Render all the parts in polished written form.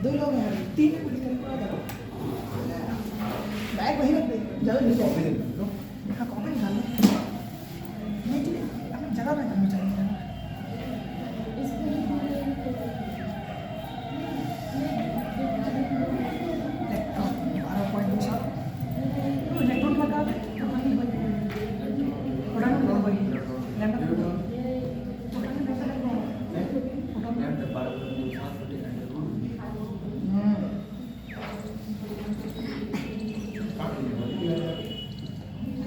दो लोग हैं, तीन बैग वहीं रख दे, ज़्यादा नहीं कॉपी दे। हाँ कॉपी निकाल लो, नहीं चलिए अपनी जगह पे करना चाहिए।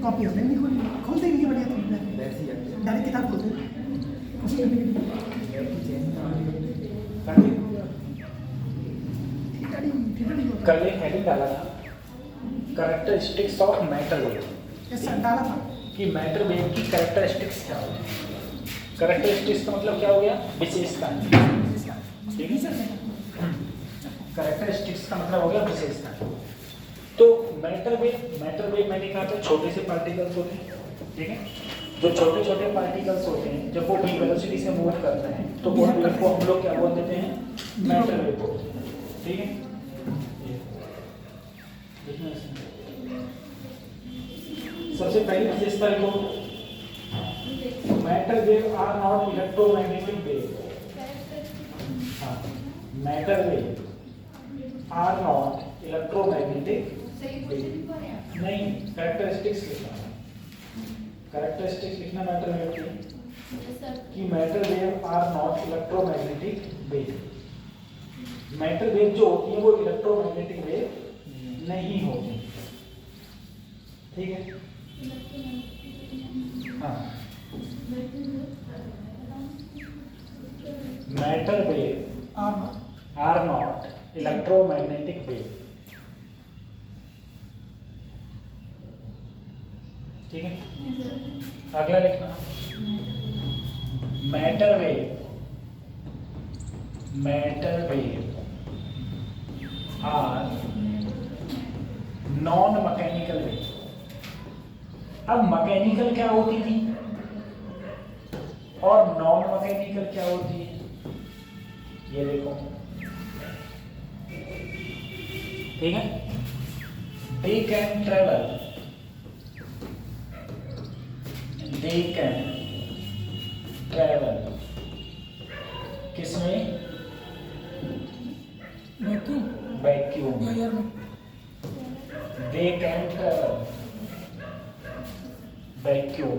कॉपी होने नहीं खोल देंगे बढ़िया तुमने डायरेक्ट किताब खोल दे कल एक हेडिंग डाला था कैरेक्टरिस्टिक्स ऑफ मैटर वेव। डाला था कि मैटर वेव की कैरेक्टरिस्टिक्स क्या होती है। कैरेक्टरिस्टिक्स का मतलब क्या हो गया? विशेषता। ठीक है, कैरेक्टरिस्टिक्स का मतलब हो गया विशेषता। तो मैटर वेव मैंने कहा था छोटे से पार्टिकल्स होते हैं। ठीक है, जो छोटे छोटे पार्टिकल्स होते हैं जब वो v वेलोसिटी से मूव करते हैं तो वो वेव को हम लोग क्या बोल देते हैं? मैटर वेव बोलते हैं। ठीक है, सबसे पहली विशेषता लिखो, matter wave are not electromagnetic wave. हाँ, matter wave are not electromagnetic नहीं, कैरेक्टरिस्टिक्स लिखना है। कैरेक्टरिस्टिक्स लिखना मैटर वेव की कि matter wave are not electromagnetic wave. Matter wave जो होती है वो इलेक्ट्रोमैग्नेटिक वेव नहीं होती। ठीक है, हाँ, matter wave are not electromagnetic wave. ठीक है, अगला लिखना matter wave are non mechanical wave. अब मैकेनिकल क्या होती थी और नॉन मैकेनिकल क्या होती है, ये देखो। ठीक है, they can travel, they can travel किसमें? वैक्यूम में। they can travel वैक्यूम,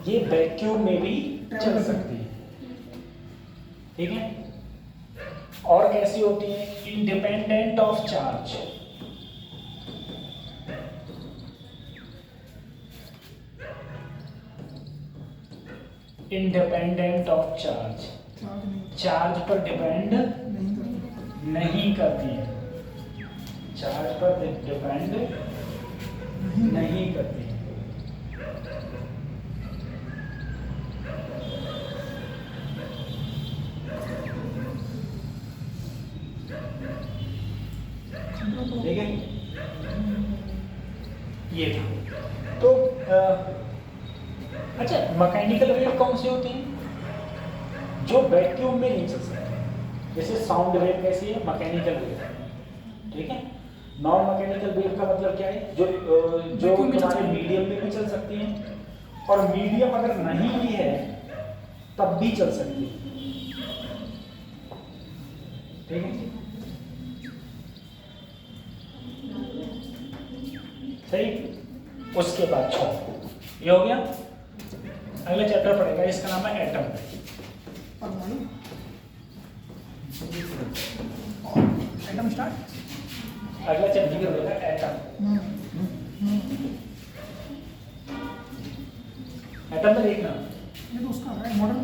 ये वैक्यूम में भी चल सकती है। ठीक है, और कैसी होती है? Independent of charge. Independent of charge, charge पर डिपेंड नहीं करती है, चार्ज पर डिपेंड नहीं करते हैं। ठीक है, ये था। तो अच्छा, मैकेनिकल वेव कौन से होते हैं? जो वैक्यूम में नहीं चल सकते, जैसे साउंड वेव कैसी है, मैकेनिकल वेव। ठीक है, नॉन मैकेनिकल वेव का मतलब क्या है? जो तुम्हारे मीडियम में भी चल सकती हैं, और मीडियम अगर नहीं भी है तब भी चल सकती है। ठीक है, सही। उसके बाद ये हो गया। अगला चैप्टर पड़ेगा, इसका नाम है एटम। परमाणु। Atom start. अगला चैप्टर होगा एटम। एटम में देखना, ये तो उसका है मॉडल।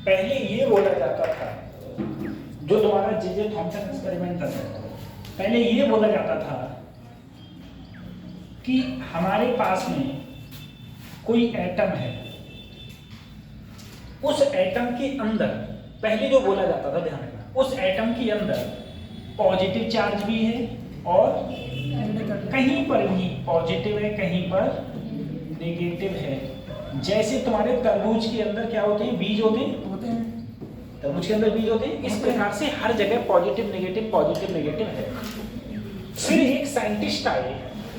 पहले ये बोला जाता था, जो तुम्हारा जे थॉमसन एक्सपेरिमेंट था, पहले ये बोला जाता था कि हमारे पास में कोई एटम है, उस एटम के अंदर, पहले जो बोला जाता था, ध्यान रखना, उस एटम के अंदर पॉजिटिव चार्ज भी है और कहीं पर भी पॉजिटिव है, कहीं पर नेगेटिव है। जैसे तुम्हारे तरबूज के अंदर क्या होते हैं? बीज होते हैं। तरबूज के अंदर बीज होते हैं। इस प्रकार से हर जगह पॉजिटिव नेगेटिव है। फिर एक साइंटिस्ट आए,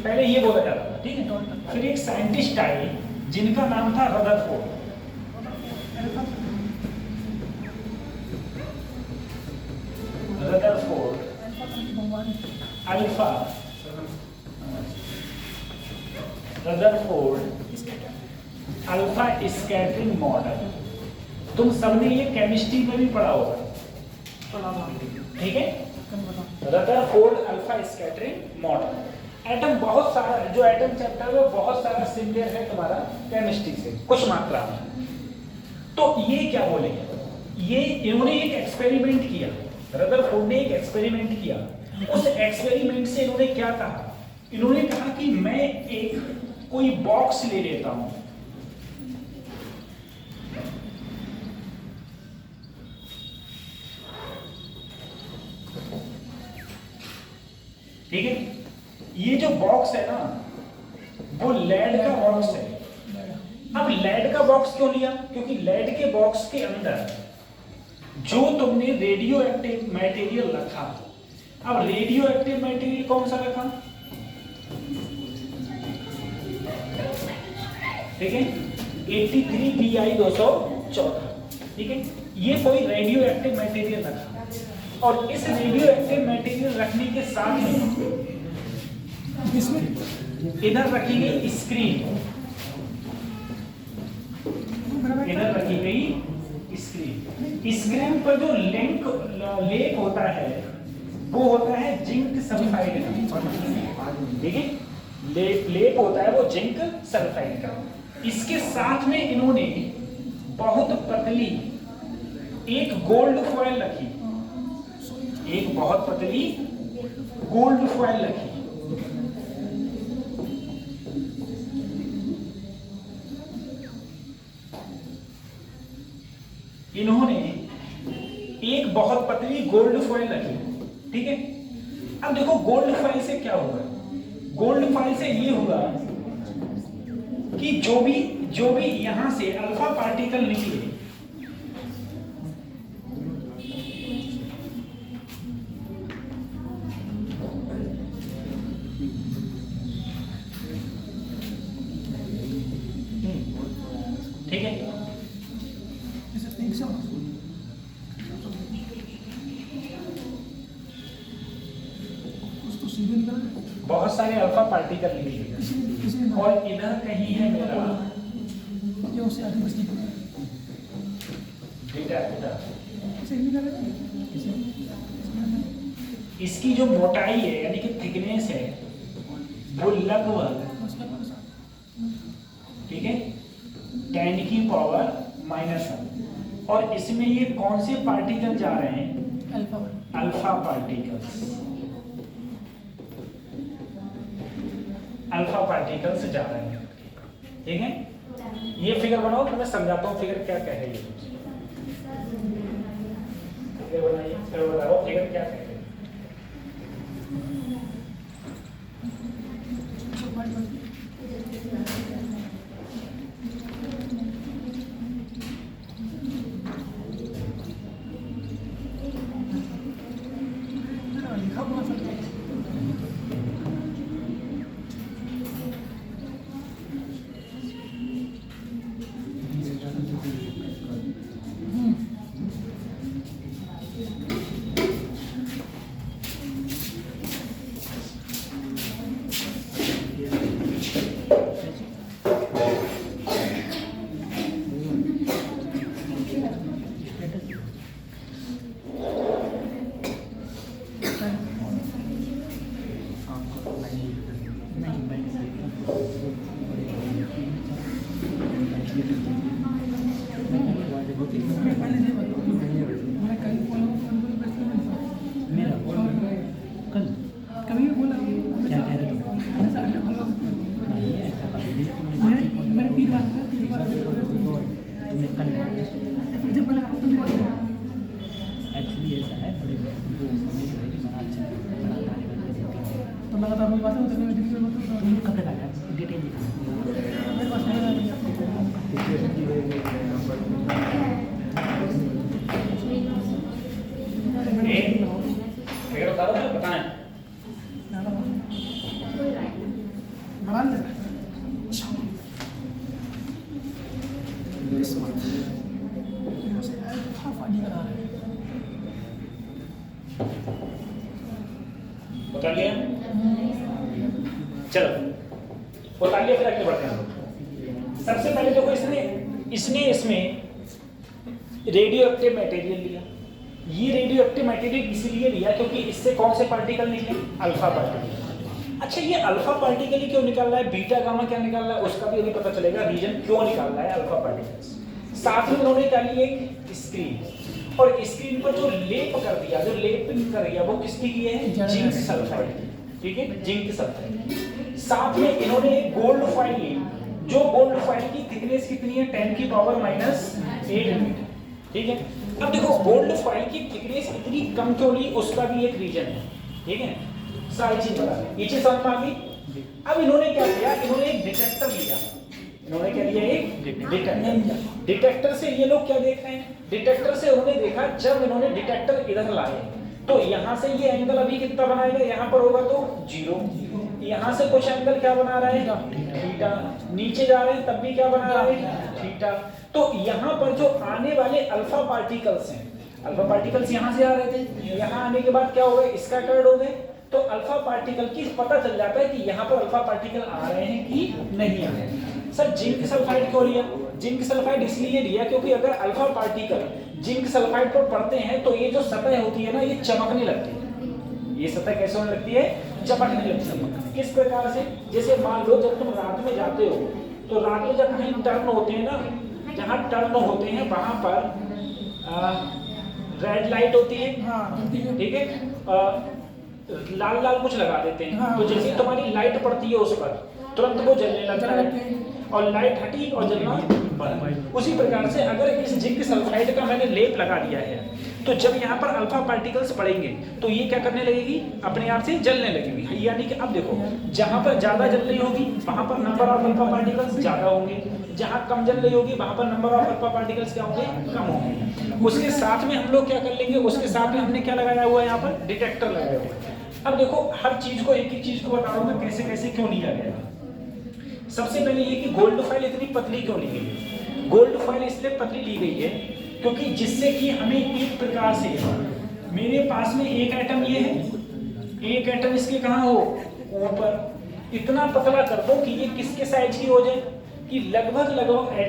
पहले ये बोला जाता था, ठीक है, फिर एक साइंटिस्ट आए जिनका नाम था Rutherford. Rutherford alpha scattering model. तुम सबने ये केमिस्ट्री में भी पढ़ा होगा, ठीक है। Rutherford alpha scattering model. Atom बहुत सारा, जो एटम चैप्टर है बहुत सारा सिमिलर है तुम्हारा केमिस्ट्री से, कुछ मात्रा में। तो ये क्या बोले, ये इन्होंने एक एक्सपेरिमेंट किया, रदरफोर्ड ने एक एक्सपेरिमेंट किया। उस एक्सपेरिमेंट से इन्होंने क्या कहा? इन्होंने कहा कि मैं एक कोई बॉक्स ले लेता हूं, ठीक है। ये जो बॉक्स है ना, वो लेड का बॉक्स है। अब लेड का बॉक्स क्यों लिया? क्योंकि लेड के बॉक्स के अंदर जो तुमने रेडियो एक्टिव मटेरियल रखा, अब रेडियो एक्टिव मटेरियल कौन सा रखा? ठीक है, 83 Pi 214, ठीक है। ये कोई रेडियो एक्टिव मटेरियल रखा, और इस रेडियो एक्टिव मटेरियल रखने के साथ में इसमें इधर रखी गई स्क्रीन, इधर रखी गई स्क्रीन पर जो लेप होता है वो होता है जिंक सल्फाइड का, ठीक है। लेप होता है वो जिंक सल्फाइड का। इसके साथ में इन्होंने बहुत पतली एक गोल्ड फॉयल रखी, एक बहुत पतली गोल्ड फॉयल रखी। इन्होंने एक बहुत पतली गोल्ड फॉयल रखी, ठीक है। अब देखो गोल्ड फॉयल से क्या होगा? गोल्ड फॉयल से ये हुआ कि जो भी यहां से अल्फा पार्टिकल निकले, ठीक है, बहुत सारे अल्फा पार्टिकल निकले, और इधर कहीं है मेरा डेटा। इसकी जो मोटाई है यानी कि थिकनेस है वो लगभग, ठीक है, 10⁻⁻⁻⁻⁻, और इसमें ये कौन से पार्टिकल जा रहे हैं? अल्फा पार्टिकल्स, अल्फा पार्टिकल्स जा रहे हैं, ठीक है। ये फिगर बनाओ तो मैं समझाता हूँ फिगर क्या क्या है। ये फिगर बनाइए, फिगर बताओ फिगर क्या क्या है। बता लिया, चलो बता लिया, फिर आगे बढ़ते हैं हम लोग। सबसे पहले देखो इसने इसमें रेडियो एक्टिव मटेरियल लिया। ये रेडियो एक्टिव मटेरियल इसीलिए लिया क्योंकि इससे कौन से पार्टिकल निकले, अल्फा पार्टिकल। अच्छा ये अल्फा पार्टिकल ही क्यों निकाल रहा है, बीटा गामा क्या निकाल रहा है, उसका भी अभी पता चलेगा रीजन क्यों निकाल रहा है अल्फा पार्टिकल्स। साथ में उन्होंने डाली एक स्क्रीन, और स्क्रीन पर जो लेप कर दिया, जो लेपिंग कर दिया वो किसकी की है, जिंक सल्फाइड, ठीक है, जिंक सल्फाइड। साथ में इन्होंने गोल्ड फॉइल ली, जो गोल्ड फॉइल की थिकनेस कितनी है 10 की पावर -8 मीटर, ठीक है। अब देखो गोल्ड फॉइल की थिकनेस इतनी कम क्यों ली, उसका भी एक रीजन है, ठीक है। सारी चीज बता दें, ये चीज समझ में आ गई। अब इन्होंने क्या किया, इन्होंने एक डिटेक्टर लिया, इन्होंने क्या लिया, एक डिटेक्टर। डिटेक्टर से ये लोग क्या देख रहे हैं, डिटेक्टर से उन्होंने देखा, जब इन्होंने डिटेक्टर इधर लाए तो यहाँ से ये एंगल अभी कितना बनाएगा, यहाँ पर होगा तो 0, यहाँ से कुछ एंगल क्या बना रहा है, थीटा, नीचे जा रहे हैं तब भी क्या बना रहा है, थीटा। तो यहाँ पर जो आने वाले अल्फा पार्टिकल्स हैं, अल्फा पार्टिकल्स यहाँ से आ रहे थे, यहाँ आने के बाद क्या हो गए, स्कैटर्ड हो गए। तो अल्फा पार्टिकल की पता चल जाता है कि यहाँ पर अल्फा पार्टिकल आ रहे हैं कि नहीं आ रहे हैं। सर जिंक सल्फाइड क्यों लिया, जिंक सल्फाइड इसलिए लिया क्योंकि अगर अल्फा पार्टिकल जिंक सल्फाइड पर पड़ते हैं तो ये जो सतह होती है ना, ये चमकने लगती है। ये सतह कैसे होने लगती है, चमकने लगती है। किस प्रकार से, जैसे मान लो जब तुम रात में जाते हो तो रात में जब कहीं टर्न होते हैं ना, जहाँ टर्न होते हैं वहां पर रेड लाइट होती है, ठीक है, लाल लाल कुछ लगा देते हैं, तो जैसे तुम्हारी लाइट पड़ती है उस पर तुरंत वो जलने लगता है और लाइट हटी और जलना बंद। उसी प्रकार से अगर इस जिंक सल्फाइड का मैंने लेप लगा दिया है तो जब यहाँ पर अल्फा पार्टिकल्स पड़ेंगे तो ये क्या करने लगेगी, अपने आप से जलने लगेगी। यानी कि अब देखो जहाँ पर ज्यादा जल रही होगी वहां पर नंबर ऑफ अल्फा पार्टिकल्स ज्यादा होंगे, जहाँ कम जल रही होगी वहां पर नंबर ऑफ अल्फा पार्टिकल्स क्या होंगे, कम होंगे। उसके साथ में हम लोग क्या कर लेंगे, उसके साथ में हमने क्या लगाया हुआ है, यहाँ पर डिटेक्टर लगाया हुआ है। अब देखो हर चीज को, एक एक चीज को बता दूंगा कैसे कैसे क्यों लिया गया। सबसे पहले ये कि गोल्ड फॉइल इतनी पतली क्यों ली गई है, गोल्ड फॉइल इसलिए पतली ली गई है क्योंकि जिससे कि हमें एक प्रकार से, मेरे पास में एक एटम ये है, एक एटम इसके कहाँ हो, ऊपर, इतना पतला कर दो कि ये किसके साइज की हो जाए, कि लगभग लगभग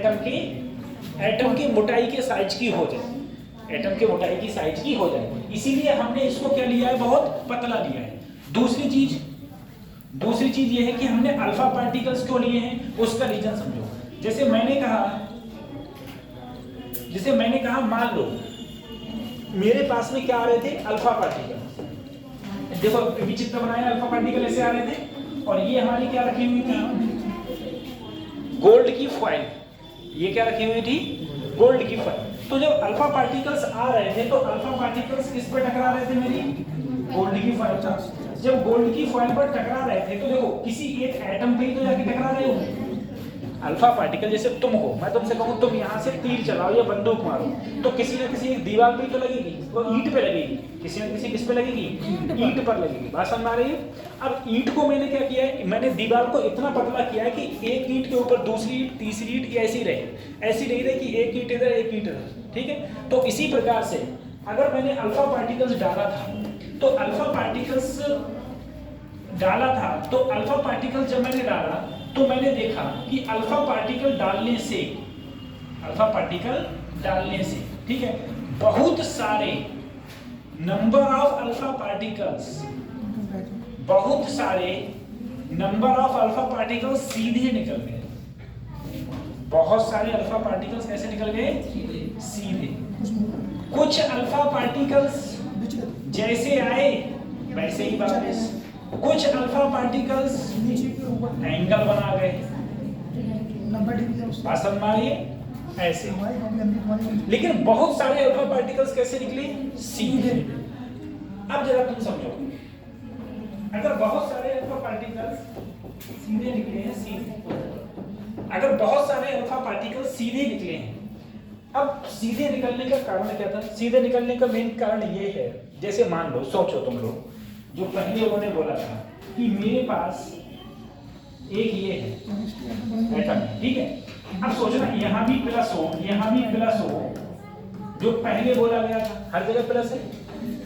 एटम की मोटाई के साइज की हो जाए, एटम के मोटाई की साइज की हो जाए। इसीलिए हमने इसको क्या लिया है, बहुत पतला लिया है। दूसरी चीज ये है कि हमने अल्फा पार्टिकल्स क्यों लिए हैं, उसका रीजन समझो। जैसे मैंने कहा मान लो मेरे पास में क्या आ रहे थे, अल्फा पार्टिकल। देखो विचित्र बनाया, अल्फा पार्टिकल ऐसे आ रहे थे, और ये हमारी क्या रखी हुई थी, गोल्ड की फॉइल। ये क्या रखी हुई थी, गोल्ड की फॉइल। तो जब अल्फा पार्टिकल्स आ रहे थे तो अल्फा पार्टिकल्स किस पर टकरा रहे थे, मेरी गोल्ड की फॉइल पर। जब गोल्ड की फॉइल पर टकरा रहे थे तो देखो किसी एक एटम पे ही तो जाके टकरा रहे हो। अल्फा पार्टिकल जैसे तुम हो, मैं तुमसे कहूँ तुम यहाँ से तीर चलाओ या बंदूक मारो, तो किसी न किसी एक दीवार पे ही तो लगेगी, वो ईंट पे लगेगी, किसी न किसी किस पे लगेगी, ईंट पर लगेगी। बात समझ आ रही है। अब ईंट को मैंने क्या किया है, मैंने दीवार को इतना पतला किया है कि एक ईंट के ऊपर दूसरी ईंट, तीसरी ईंट ऐसी रहे, ऐसी नहीं रहे कि एक ईंट इधर एक ईंट इधर, ठीक है। तो इसी प्रकार से अगर मैंने अल्फा पार्टिकल्स डाला था, तो अल्फा पार्टिकल्स डाला था, तो अल्फा पार्टिकल जब मैंने डाला तो मैंने देखा कि अल्फा पार्टिकल डालने से, अल्फा पार्टिकल डालने से, ठीक है, बहुत सारे नंबर ऑफ अल्फा पार्टिकल्स, बहुत सारे नंबर ऑफ अल्फा पार्टिकल्स सीधे निकल गए। बहुत सारे अल्फा पार्टिकल्स कैसे निकल गए, सीधे। कुछ अल्फा पार्टिकल्स जैसे आए वैसे ही वापस, कुछ अल्फा पार्टिकल्स एंगल बना गए, पसंद मारिए ऐसे। लेकिन बहुत सारे अल्फा पार्टिकल्स कैसे निकले, सीधे। अब जरा तुम समझो, अगर बहुत सारे अल्फा पार्टिकल्स सीधे निकले हैं, सीधे, अगर बहुत सारे अल्फा पार्टिकल्स सीधे निकले हैं, अब सीधे निकलने का कारण क्या था, सीधे निकलने का मेन कारण ये है, जैसे मान लो, सोचो तुम लोग, जो पहले उन्होंने बोला था कि मेरे पास एक ये है एटम, ठीक है। अब सोचना यहाँ भी प्लस हो, यहाँ भी प्लस हो, जो पहले बोला गया था, हर जगह प्लस है,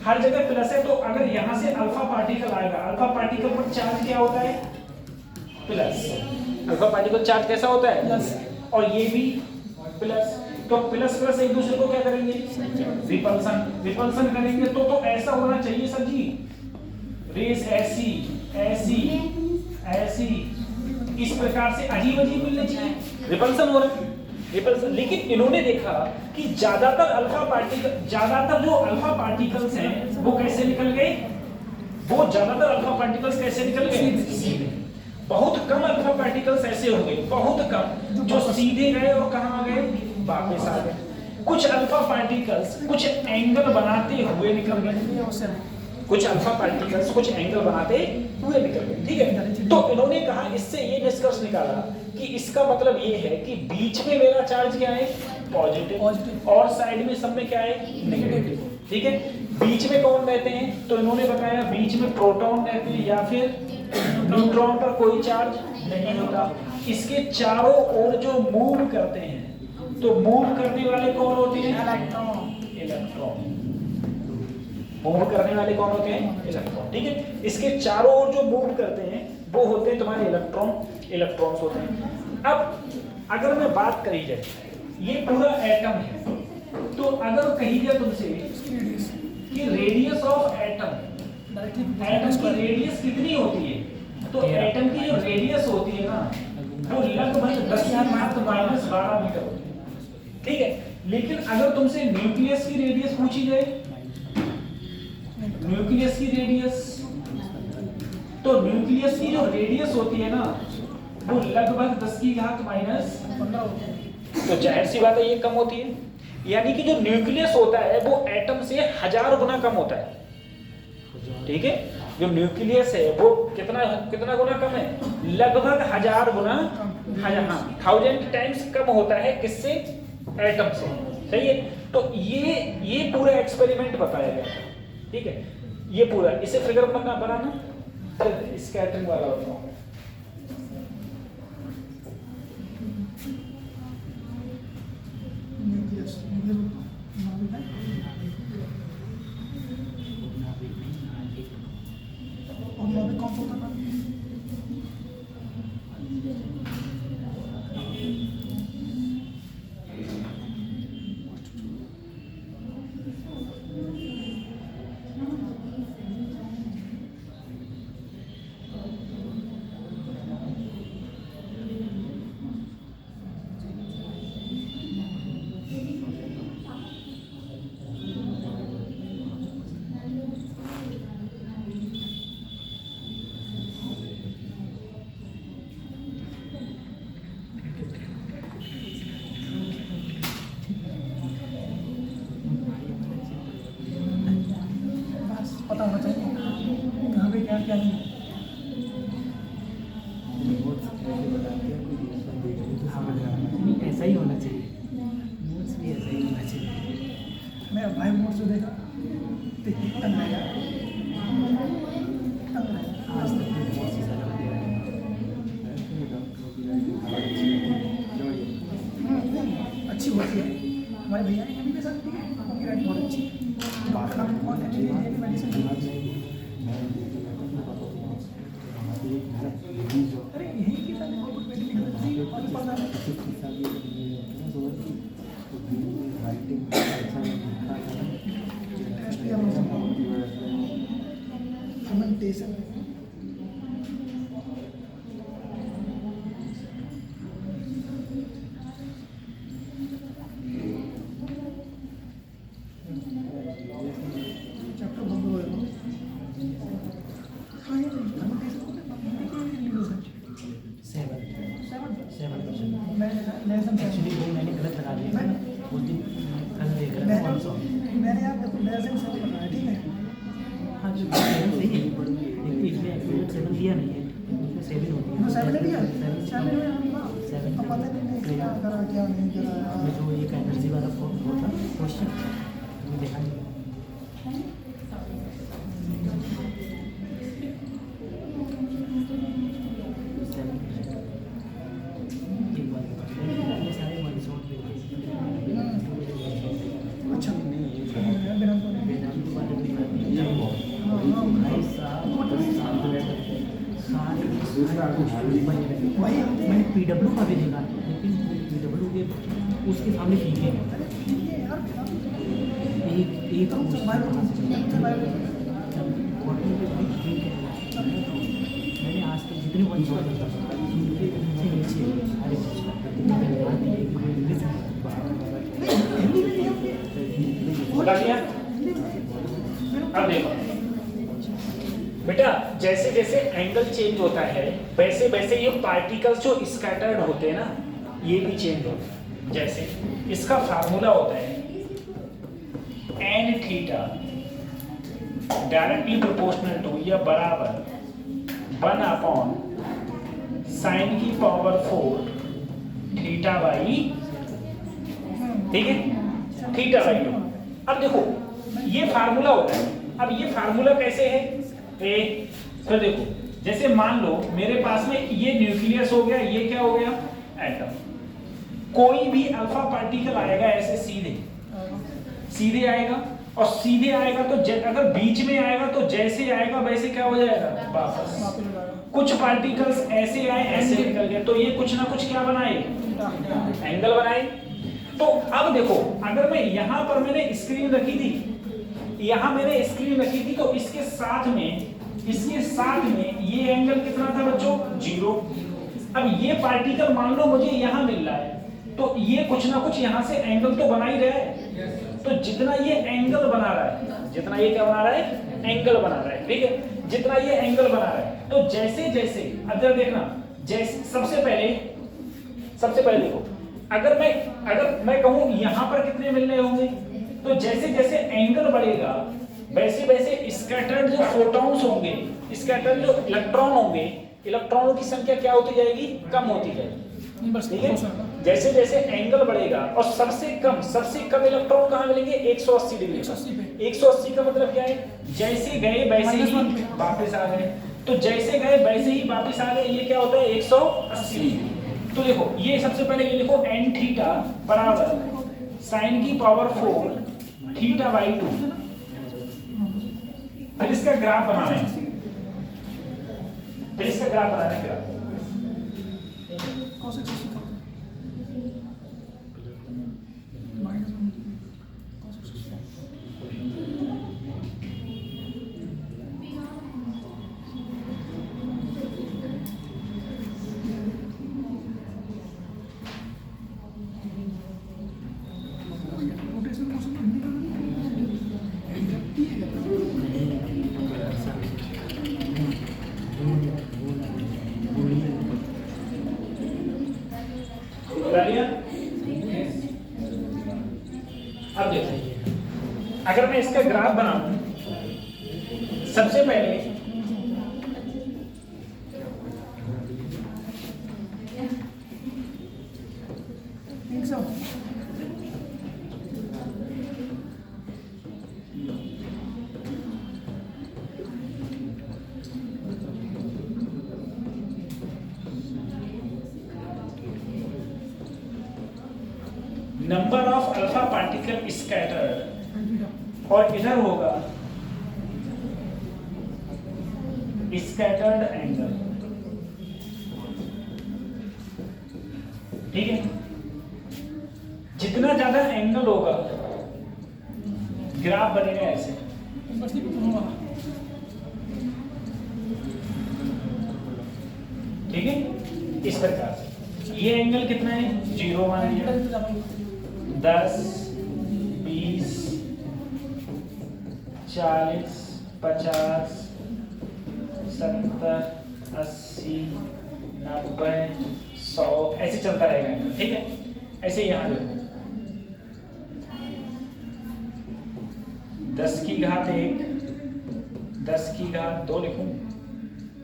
हर जगह प्लस है। तो अगर यहाँ से अल्फा पार्टिकल आएगा, अल्फा पार्टिकल पर चार्ज क्या होता है, प्लस। अल्फा पार्टिकल चार्ज कैसा होता है, प्लस, और ये भी प्लस। तो प्लस प्लस एक दूसरे को क्या करेंगे, रिपल्सन, रिपल्सन करेंगे। तो ऐसा होना चाहिए सर जी, रेस ऐसी ऐसी ऐसी, इस प्रकार से अजीब अजीब मिलने चाहिए, रिपल्सन हो रहा है, रिपल्सन। लेकिन इन्होंने देखा कि ज्यादातर अल्फा पार्टिकल, ज्यादातर जो अल्फा पार्टिकल्स हैं वो कैसे निकल गए, वो ज्यादातर अल्फा पार्टिकल्स कैसे निकल गए, सीधे। बहुत कम अल्फा पार्टिकल्स ऐसे हो गए, बहुत कम, जो सीधे गए और कहां आ गए, वापस आ गए। कुछ अल्फा पार्टिकल्स कुछ एंगल बनाते हुए निकल गए, कुछ अल्फा पार्टिकल्स कुछ एंगल बनाते हुए निकल गए, ठीक है। तो इन्होंने कहा, इससे ये निष्कर्ष निकाला कि इसका मतलब ये है कि बीच में मेरा चार्ज क्या है, पॉजिटिव, और साइड में सब में क्या है, नेगेटिव, ठीक है। बीच में कौन रहते हैं, तो इन्होंने बताया बीच में प्रोटॉन रहते हैं, या फिर न्यूट्रॉन पर कोई चार्ज नहीं होता। इसके चारों ओर जो मूव करते हैं, तो मूव करने वाले कौन होते हैं, इलेक्ट्रॉन, इलेक्ट्रॉन। मूव करने वाले कौन होते हैं, इलेक्ट्रॉन, ठीक है। इसके चारों ओर जो मूव करते हैं वो होते हैं तुम्हारे इलेक्ट्रॉन, इलेक्ट्रॉन्स होते हैं। अब अगर मैं बात करी जाए, ये पूरा एटम है, तो अगर कही जाए तुमसे कि रेडियस ऑफ एटम, एटम की रेडियस कितनी होती है, तो एटम की जो रेडियस होती है ना, वो लगभग 10⁻⁻12 मीटर होती है, ठीक है। लेकिन अगर तुमसे न्यूक्लियस की रेडियस पूछी जाए, न्यूक्लियस की रेडियस, तो न्यूक्लियस की जो रेडियस होती है ना, वो लगभग 10⁻⁻15 होती है। तो जाहिर सी बात है ये कम होती है, यानी कि जो न्यूक्लियस होता है वो एटम से 1000 गुना कम होता है, ठीक है। जो न्यूक्लियस है वो कितना कितना गुना कम है, लगभग 1000 गुना, हाँ 1000 टाइम्स कम होता है, किससे, एटम से, सही है। तो ये पूरा एक्सपेरिमेंट बताया गया है, ठीक है। ये पूरा, इसे फिगर बनाना, फिर स्कैटरिंग वाला बताओ। क्या नहीं है। नहीं, ऐसा ही होना चाहिए, नोट्स भी ऐसा ही होना चाहिए। मैं भाई मोड से देखा तो तंग रहेगा, तंग रहेगा। आज तक तो बहुत सी सारा दिया है। अच्छी होती है। हमारे भैया ने कभी के साथ की है, उनकी राइटिंग बहुत अच्छी है। बात काम कौन है कि मेडिसिन। अरे यही की सारी बहुत बेटी निकलती है और पढ़ना है। फर्मेंटेशन चैप्टर बंद हो गया। हाँ ये फर्मेंटेशन को एक्चुअली वो मैंने गलत लगा दिया उस दिन, कल देख रहा था 500। मैंने यार देखो मेरा से सब पढ़ा है, ठीक है। हाँ जो सही है, लेकिन इसमें एक्चुअली 7 दिया नहीं है, इसमें 7 होती है। हाँ 7 दिया, 7 में Seven। अब पता नहीं क्या करा क्या नहीं करा। में जो एक एनर्जी वाला होता क्वेश्चन हमें देखा नहीं। एक बार ये सारे वन शॉट पे अच्छा वेदांत वेदांत वाले भी करते हैं। भाई साहब वही हमने मैंने पीडब्ल्यू का भी देखा, लेकिन पीडब्ल्यू के उसके सामने फीके हैं। अरे ठीक है यार एक तुम सब मैंने आज तक जितने वन शॉट करता था उनके से नीचे सारे हिंदी में नहीं हमने लगा दिया? अब देखो बेटा, जैसे जैसे एंगल चेंज होता है वैसे वैसे ये पार्टिकल्स जो स्कैटर्ड होते हैं ना ये भी चेंज होते हैं। जैसे इसका फार्मूला होता है N theta directly proportional to या बराबर 1/sin की पावर 4 थीटा बाई, ठीक है, थीटा बाई 2। अब देखो ये फार्मूला होता है। अब ये फार्मूला कैसे है फिर देखो, जैसे मान लो मेरे पास में ये न्यूक्लियस हो गया, ये क्या हो गया एटम। कोई भी अल्फा पार्टिकल आएगा ऐसे सीधे आएगा, और सीधे आएगा तो अगर बीच में आएगा तो जैसे आएगा वैसे क्या हो जाएगा वापस। कुछ पार्टिकल्स ऐसे आए ऐसे निकल गए, तो ये कुछ ना कुछ क्या बनाए एंगल बनाए। तो अब देखो अगर मैं यहां पर मैंने स्क्रीन रखी थी, यहां मैंने स्क्रीन रखी थी, तो इसके साथ में ये एंगल कितना था बच्चों 0। अब ये पार्टिकल मान लो मुझे यहां मिल रहा है, तो ये कुछ ना कुछ यहां से एंगल तो बना ही रहा है। तो जितना ये एंगल बना रहा है, जितना ये क्या बना रहा है एंगल बना रहा है, ठीक है, जितना ये एंगल बना रहा है। तो जैसे जैसे अगर देखना, जैसे सबसे पहले देखो, अगर मैं कहूं यहां पर कितने मिल रहे होंगे, तो जैसे जैसे एंगल बढ़ेगा वैसे वैसे स्कैटर्ड जो फोटॉन्स होंगे, स्कैटर्ड जो इलेक्ट्रॉन होंगे, इलेक्ट्रॉनों की संख्या क्या होती जाएगी कम होती जाएगी, ठीक है। जैसे जैसे एंगल बढ़ेगा और सबसे कम इलेक्ट्रॉन कहां मिलेंगे 180 डिग्री। 180 का मतलब क्या है, जैसे गए वैसे ही वापस आ गए, तो जैसे गए वैसे ही वापस आ गए, ये क्या होता है 180 डिग्री। तो देखो ये सबसे पहले ये लिखो n थीटा बराबर sin की पावर 4 थीटा बाई 2। फिर इसका ग्राफ बनाना है, ग्राफ अब देखो अगर मैं इसका ग्राफ बनाऊं, सबसे पहले number of alpha particle scattered, और इधर होगा स्कैटर्ड एंगल। ठीक है, जितना ज्यादा एंगल होगा ग्राफ बनेगा ऐसे। ठीक है, इस प्रकार से। ये एंगल कितना है? 0 मान लिया, 10, 20, 40, 50, 70, 80, 90, 100, ऐसे चलता रहेगा एंगल। ठीक है, ऐसे यहाँ देखो 10 की घात 1, 10 की घात 2 लिखूं?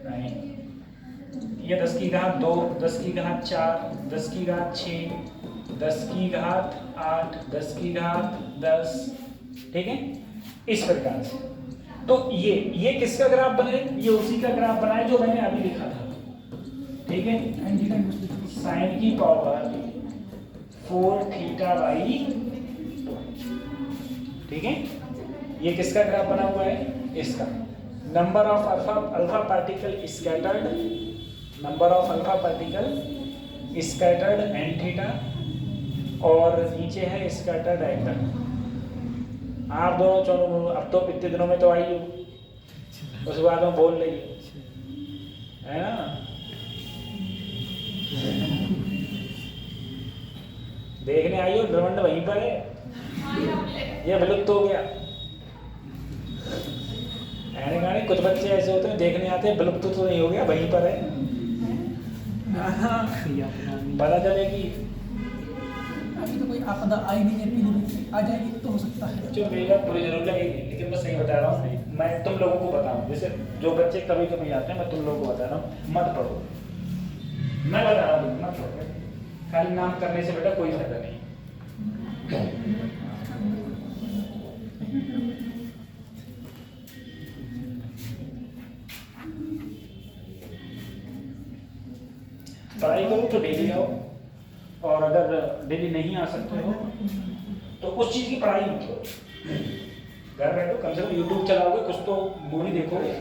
नहीं, ये 10 की घात 2, 10 की घात 4, 10 की घात 6, 10 की घात 8, 10 की घात 10। ठीक है, इस प्रकार से। तो ये किसका ग्राफ बने? ये उसी का ग्राफ बनाए जो मैंने अभी लिखा था। ठीक है, साइन की पावर 4 थीटा बाई। ठीक है, ये किसका ग्राफ बना हुआ है? इसका। Number of alpha particle scattered, number of alpha particle scattered N theta, और नीचे है स्कैटर्ड एंगल। आप दोनों चलो, अब तो इतने दिनों में तो आई हो, उसके बाद में बोल रही है ना। देखने आई हो, ब्रह्मांड वहीं पर है, ये विलुप्त हो गया। गाने कुछ बच्चे ऐसे होते हैं, देखने आते हैं, विलुप्त तो नहीं हो गया, वहीं पर है। पता चलेगी। अभी तो कोई आपदा आई नहीं है, पीली आ जाएगी तो हो सकता है। जो मेरा पूरी जरूर लगेगी, लेकिन मैं सही बता रहा हूँ, मैं तुम लोगों को बताऊँ। जैसे जो बच्चे कभी कभी आते हैं, मैं तुम लोगों को बता रहा हूँ, मत पढ़ो। मैं बता रहा हूँ, मत पढ़ो। खाली नाम करने से बेटा कोई फायदा नहीं। पढ़ाई करो तो डेली आओ, और अगर डेली नहीं आ सकते हो तो उस चीज़ की पढ़ाई मत करो। घर बैठो, कम से कम यूट्यूब चलाओगे, कुछ तो मूवी देखोगे,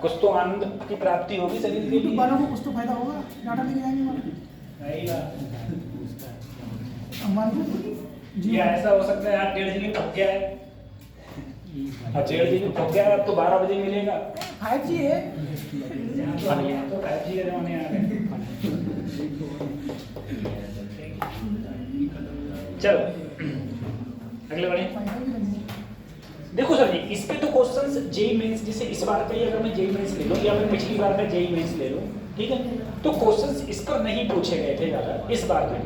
कुछ तो आनंद की प्राप्ति होगी शरीर के लिए। वालों को कुछ तो फायदा होगा, डाटा लेके जाएंगे नहीं ना, हमारे ये ऐसा हो सकता है यार, 1.5 GB थक गया है, अब 1.5 GB थक गया है, अब तो 12 बजे मिलेगा। 5G है, तो 5G के जमाने आ गए। चलो अगले बढ़े। देखो सर जी, इस पे तो क्वेश्चंस जेई मेंस, जैसे इस बार का ही अगर मैं जेई मेंस ले लूं या फिर पिछली बार का जेई मेंस ले लूं, ठीक है, तो क्वेश्चंस इस पर नहीं पूछे गए थे ज्यादा इस बार में।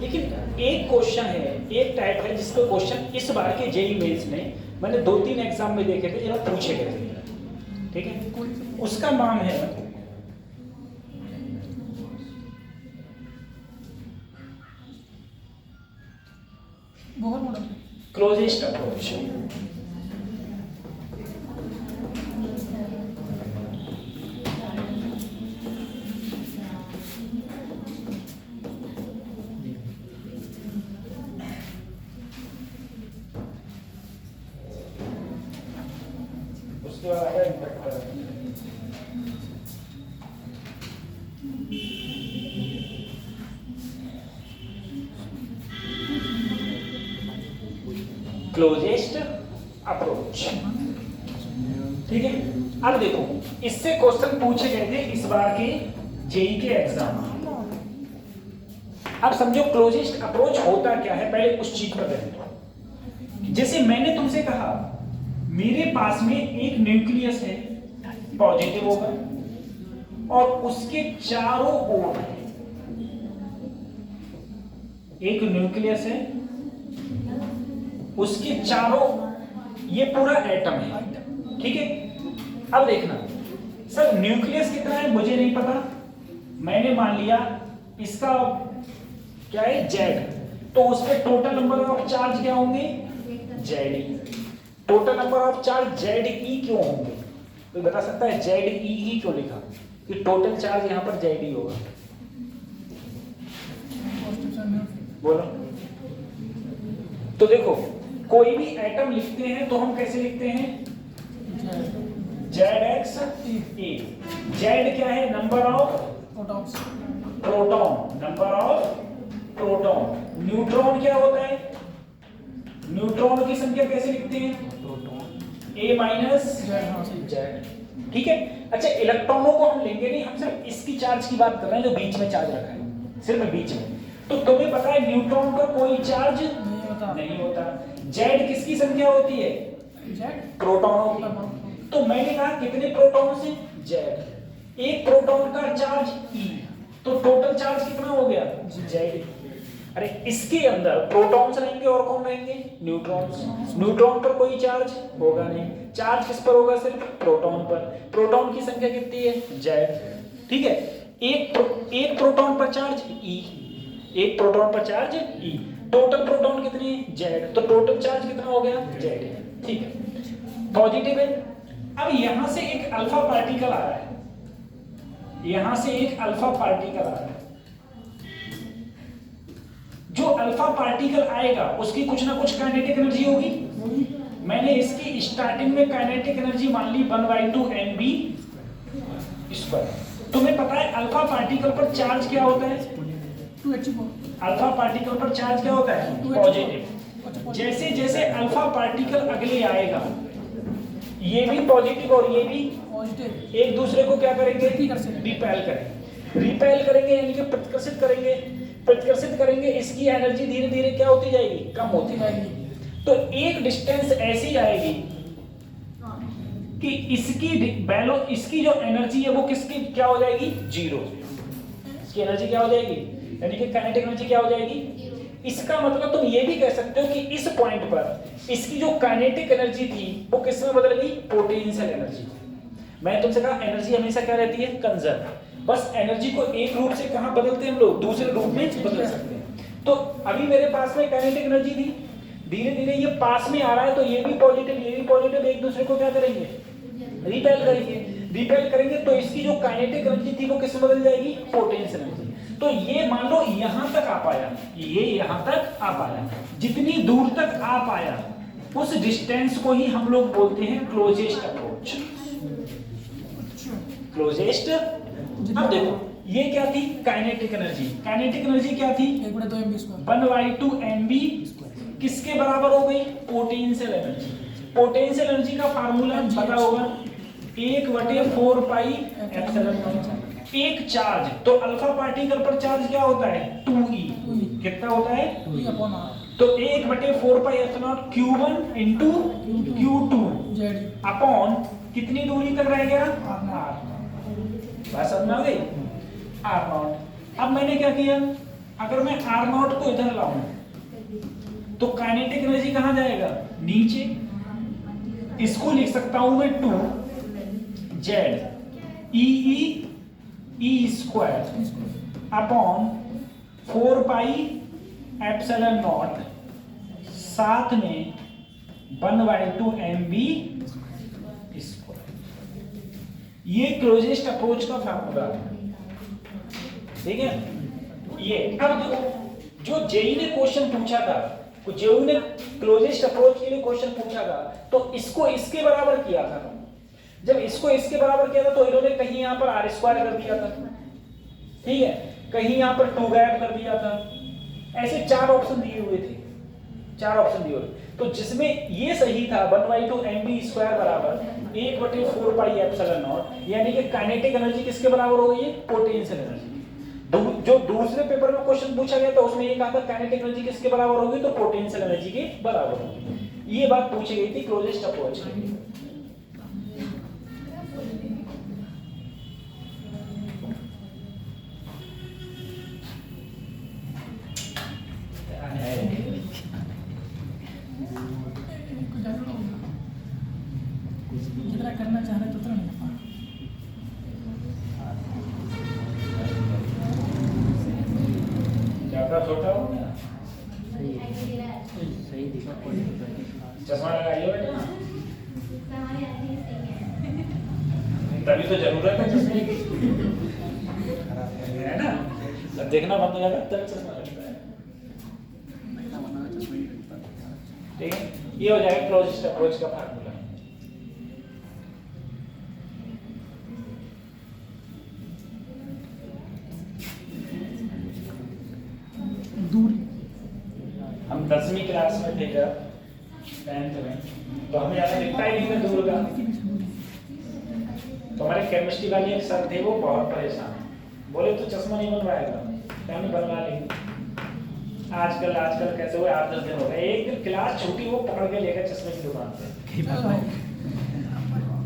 लेकिन एक क्वेश्चन है, एक टाइप है जिसका क्वेश्चन इस बार के जेई मेंस में मैंने 2-3 एग्जाम में देखे थे, जब पूछे गए थे। ठीक है, उसका नाम है बहुत मॉडल क्लोजेस्ट अप्रोच। उसके बाद आया इंडक्टर। Closest approach. ठीक है, अब देखो इससे क्वेश्चन पूछे गए थे इस बार के जेई के एग्जाम में। अब समझो क्लोजेस्ट अप्रोच होता क्या है, पहले उस चीज पर ध्यान। जैसे मैंने तुमसे कहा, मेरे पास में एक न्यूक्लियस है, पॉजिटिव होगा, और उसके चारों ओर एक न्यूक्लियस है, उसके चारों, ये पूरा एटम है। ठीक है, अब देखना सर, न्यूक्लियस कितना है मुझे नहीं पता, मैंने मान लिया इसका क्या है जेड, तो उस पर टोटल नंबर ऑफ चार्ज क्या होंगे, Z E. Total number of charge Z E क्यों होंगे, कोई बता सकता है जेड ई ही क्यों लिखा, कि टोटल चार्ज यहाँ पर जेड ई होगा, बोलो। तो देखो कोई भी एटम लिखते हैं तो हम कैसे लिखते हैं, ZX A। Z क्या है, number of proton, number of proton. Neutron क्या होता है, न्यूट्रॉन की संख्या कैसे लिखते हैं, A माइनस Z। ठीक है। अच्छा इलेक्ट्रॉनों को हम लेंगे नहीं, हम सिर्फ इसकी चार्ज की बात कर रहे हैं जो बीच में चार्ज रखा है, सिर्फ बीच में। तो तुम्हें पता है न्यूट्रॉन पर कोई चार्ज नहीं होता। Z किसकी संख्या होती है, प्रोटॉनों की। तो मैंने कहा कितने प्रोटॉन से, Z। एक प्रोटॉन का चार्ज E, तो टोटल चार्ज कितना हो गया, Z। अरे इसके अंदर प्रोटॉन्स रहेंगे और कौन रहेंगे, न्यूट्रॉन्स। न्यूट्रॉन पर कोई चार्ज होगा नहीं, चार्ज किस पर होगा, सिर्फ प्रोटॉन पर। प्रोटॉन की संख्या कितनी है, Z। ठीक है। एक प्रोटॉन पर चार्ज E, एक प्रोटॉन पर चार्ज E, टोटल प्रोटॉन कितने, Z। तो टोटल चार्ज कितना हो गया, Z। ठीक है, पॉजिटिव है। अब यहां से एक अल्फा पार्टिकल आ रहा है, यहां से एक अल्फा पार्टिकल आ रहा है। जो अल्फा पार्टिकल आएगा उसकी कुछ ना कुछ काइनेटिक एनर्जी होगी। मैंने इसकी स्टार्टिंग में काइनेटिक एनर्जी मान ली 1/2 mv²। तुम्हें पता है अल्फा पार्टिकल पर चार्ज क्या होता है, अल्फा पार्टिकल पर चार्ज क्या होता है, पॉजिटिव। जैसे जैसे अल्फा पार्टिकल अगले आएगा, ये भी पॉजिटिव और ये भी पॉजिटिव, एक दूसरे को क्या करेंगे, रिपेल करेंगे। रिपेल करेंगे यानी कि प्रतिकर्षित करेंगे, प्रतिकर्षित करेंगे। इसकी एनर्जी धीरे धीरे क्या होती जाएगी, कम होती जाएगी। तो एक डिस्टेंस ऐसी आएगी कि इसकी जो एनर्जी है वो किसकी क्या हो जाएगी, जीरो। इसकी एनर्जी क्या हो जाएगी, यानी कि काइनेटिक एनर्जी क्या हो जाएगी। इसका मतलब तुम ये भी कह सकते हो कि इस पॉइंट पर इसकी जो काइनेटिक एनर्जी थी वो किस में बदल गई, पोटेंशियल एनर्जी। मैंने तुमसे कहा एनर्जी हमेशा क्या रहती है, कंजर्व। बस एनर्जी को एक रूप से कहां बदलते हैं हम लोग, दूसरे रूप में बदल सकते हैं। तो अभी मेरे पास में काइनेटिक एनर्जी थी, धीरे धीरे ये पास में आ रहा है, तो ये भी पॉजिटिव ये भी पॉजिटिव, एक दूसरे को क्या करेंगे, रिपेल करेंगे। रिपेल करेंगे तो इसकी जो काइनेटिक एनर्जी थी वो किस में बदल जाएगी, पोटेंशियल एनर्जी। तो ये मान लो यहां तक आ पाया, ये यहां तक आ पाया, जितनी दूर तक आ पाया उस डिस्टेंस को ही हम लोग बोलते हैं क्लोजेस्ट अप्रोच, क्लोजेस्ट। अब देखो ये क्या थी, काइनेटिक एनर्जी। काइनेटिक एनर्जी क्या थी, 1/2 mv किसके बराबर हो गई, पोटेंशियल एनर्जी। पोटेंशियल एनर्जी का फार्मूला पता होगा, 1/4 पाई एप्सिलॉन नॉट। एक चार्ज, तो अल्फा पार्टिकल पर चार्ज क्या होता है, 2e। कितना होता है, 2e/r। तो 1/4 पाई epsilon not q1 into q2 upon कितनी दूरी तक रह गया, r। बात समझ में आ गई, r0। अब मैंने क्या किया, अगर मैं r0 को इधर लाऊं तो काइनेटिक एनर्जी कहां जाएगा, नीचे। इसको लिख सकता हूं मैं 2z e² upon 4 pi epsilon not, साथ में 1/2 mv²। ये क्लोजेस्ट अप्रोच का फार्मूला है, ठीक है। ये अब देखो जो जेई ने क्वेश्चन पूछा था, जेई ने क्लोजेस्ट अप्रोच के लिए क्वेश्चन पूछा था, तो इसको इसके बराबर किया था। जब इसको इसके बराबर किया था तो इन्होंने कहीं यहां पर r² कर दिया था, ठीक है, कहीं यहां पर 2 गायब कर दिया था। ऐसे 4 ऑप्शन दिए हुए थे, 4 ऑप्शन दिए हुए। तो जिसमें ये सही था 1/2 mv² बराबर 1/4 पाई एप्सिलॉन नॉट, यानी कि काइनेटिक एनर्जी किसके बराबर हो गई है, पोटेंशियल एनर्जी। जो दूसरे पेपर में क्वेश्चन पूछा गया था उसमें ये कहा था काइनेटिक एनर्जी किसके बराबर होगी, तो पोटेंशियल एनर्जी के बराबर होगी। ये बात पूछी गई थी क्लोजेस्ट अप्रोच के लिए। जितना करना चाह रहे तो उतना नहीं कर पा रहे। ज्यादा छोटा हो गया, सही दिखा, चश्मा लगाइए बेटा, तभी तो जरूरत है चश्मे की, है ना। अब देखना बंद हो जाएगा तब चश्मा लगता है। ठीक है, ये हो जाएगा क्लोजेस्ट अप्रोच का फार्मूला। दूर हम 10वीं क्लास में थे जब 10th में, तो हमें ज्यादा दिखता ही नहीं था दूर का। तो हमारे केमिस्ट्री वाले एक सर थे, वो बहुत परेशान, बोले तो चश्मा नहीं बनवाएगा, क्या नहीं बनवा लेंगे। आजकल कैसे हुए, 8-10 दिन हो गए, एक दिन क्लास छुट्टी वो पकड़ के लेकर चश्मे की दुकान पे,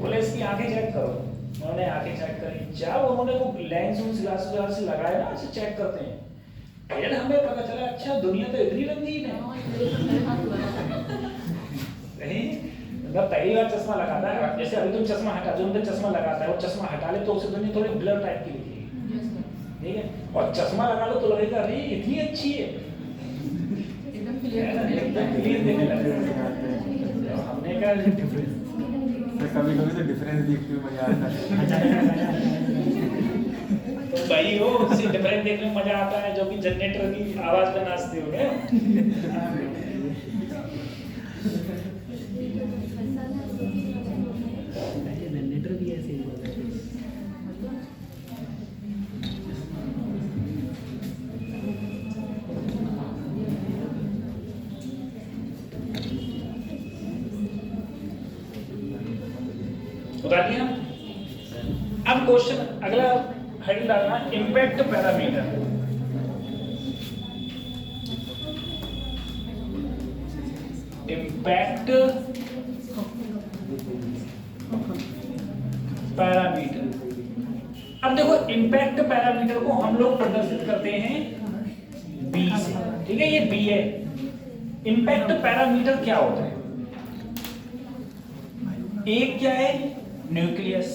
बोले इसकी आंखें चेक करो। उन्होंने आंखें चेक करी, जब उन्होंने वो लेंस ग्लास लगाया ना, ऐसे चेक करते हैं, फिर हमें पता चला अच्छा दुनिया तो इतनी रंगीन है। नहीं, मतलब पहली बार चश्मा लगाता है, जैसे अभी तुम चश्मा हटा, जो चश्मा लगाता है वो चश्मा हटा ले तो उसे दुनिया थोड़ी ब्लर टाइप की दिखेगी, ठीक है, और चश्मा लगा लो तो लगेगा अरे इतनी अच्छी है, एकदम क्लियर दिखने लगेगा। हमने कहा कभी-कभी तो डिफरेंस देखते हुए मजा आता है। तो भाई हो उससे डिफरेंट देखने में मजा आता है, जो कि जनरेटर की आवाज पे नाचते हो गए। जनरेटर भी ऐसे ही होता है। बता दिया। अब क्वेश्चन अगला हेडिंग डालना, इम्पैक्ट पैरामीटर। Impact parameter. अब देखो इम्पैक्ट पैरामीटर को हम लोग प्रदर्शित करते हैं बी से, ठीक है, ये बी है। इम्पैक्ट पैरामीटर क्या होता है? एक क्या है? न्यूक्लियस।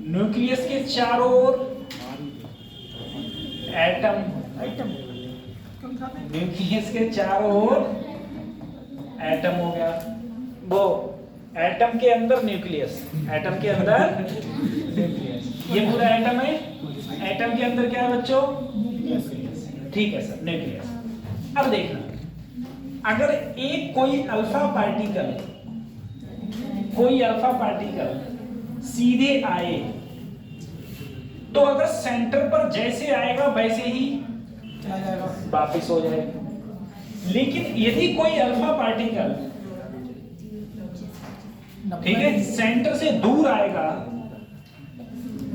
न्यूक्लियस के चारों ओर एटम। न्यूक्लियस के चारों ओर एटम हो गया, वो एटम के अंदर न्यूक्लियस, एटम के अंदर न्यूक्लियस, ये पूरा एटम है। एटम के अंदर क्या है बच्चों? न्यूक्लियस, ठीक है सर, न्यूक्लियस। अब देखना, अगर एक कोई अल्फा पार्टिकल सीधे आए तो अगर सेंटर पर जैसे आएगा वैसे ही चला जाएगा, वापिस हो जाएगा। लेकिन यदि कोई अल्फा पार्टिकल, ठीक है, सेंटर से दूर आएगा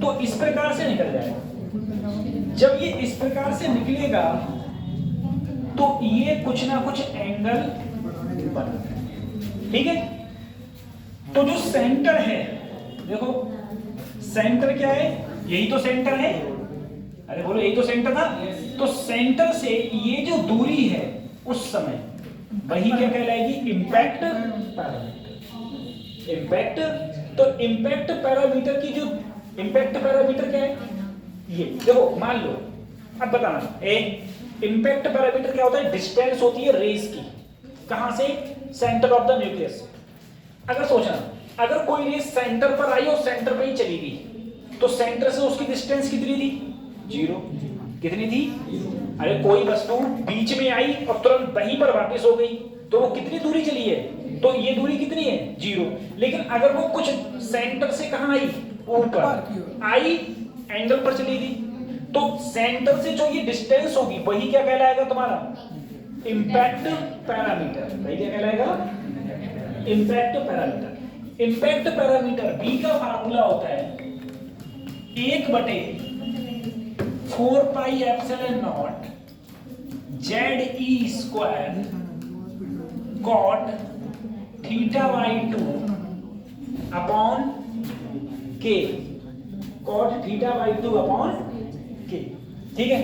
तो इस प्रकार से निकल जाएगा। जब ये इस प्रकार से निकलेगा तो ये कुछ ना कुछ एंगल बनाएगा, ठीक है। तो जो सेंटर है, देखो सेंटर क्या है? यही तो सेंटर है, अरे बोलो यही तो सेंटर था। तो सेंटर से ये जो दूरी है उस समय वही क्या कहलाएगी? Impact parameter. इम्पैक्ट, तो इम्पैक्ट पैरामीटर की जो इम्पैक्ट पैरामीटर क्या है? ये देखो, मान लो, अब बताना, इम्पैक्ट पैरामीटर क्या होता है? डिस्टेंस होती है रेज की, कहां से? Centre of the nucleus. अगर सोचना, अगर कोई रेस सेंटर पर आई और सेंटर पे ही चली गई तो सेंटर से उसकी डिस्टेंस कितनी थी? 0। कितनी थी? अरे कोई वस्तु बीच में आई और तुरंत वहीं पर वापस हो गई तो वो कितनी दूरी चली है? तो ये दूरी कितनी है? 0। लेकिन अगर वो कुछ सेंटर से कहां आई? ऊपर आई, एंगल पर चली गई, तो सेंटर से जो ये डिस्टेंस होगी वही क्या कहलाएगा तुम्हारा? Impact parameter. वही क्या कहलाएगा? Impact parameter. Impact parameter B का फार्मूला होता है 1/4πε0 ZE² cot θ/2 upon k, cot θ/2 upon k, ठीक है।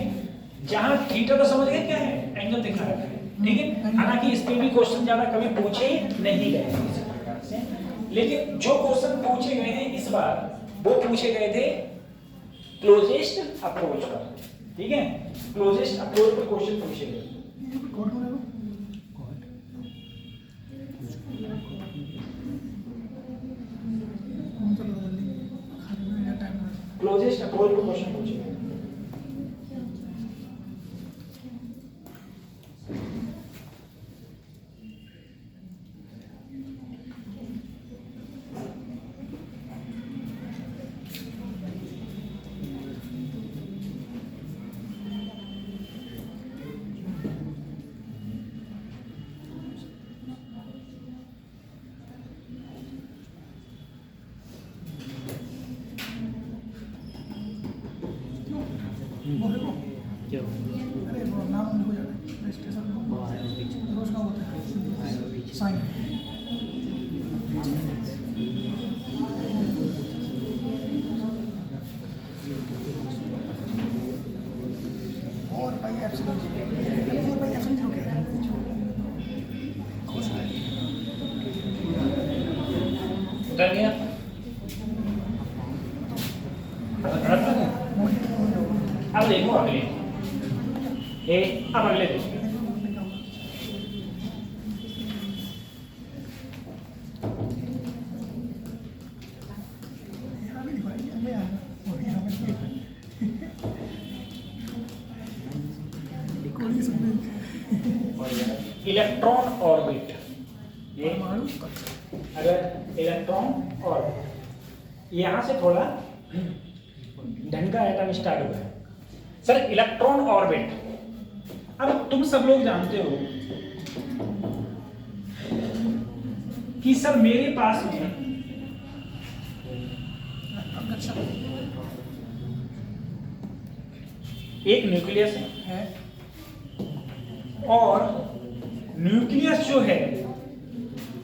जहां थीटा तो समझ गए क्या है? एंगल दिखा रखा है, ठीक है। हालांकि इस पे भी क्वेश्चन ज्यादा कभी पूछे नहीं गए हैं इस प्रकार से, लेकिन जो क्वेश्चन पूछे गए हैं इस बार वो पूछे गए थे क्लोजेस्ट अप्रोच पर, ठीक है। क्लोजेस्ट अप्रोच पर क्वेश्चन पूछे गए। क्लोजेस्ट अप्रोच पर क्वेश्चन पूछे गए। वो है वो, क्यों अरे वो नाम लिखो जाता है रजिस्ट्रेशन में, वो आया बीच में रोज का होता आया है बीच साइन। और भाई एप्सिलॉन, और भाई एप्सिलॉन जो क्या है? उतर गया अब देखो अगले अब अगले देखो इलेक्ट्रॉन ऑर्बिट। ये अगर इलेक्ट्रॉन ऑर्बिट यहाँ से थोड़ा ढंग का आइटम स्टार्ट हुआ है सर। इलेक्ट्रॉन ऑर्बिट, अब तुम सब लोग जानते हो कि सर मेरे पास में एक न्यूक्लियस है और न्यूक्लियस जो है,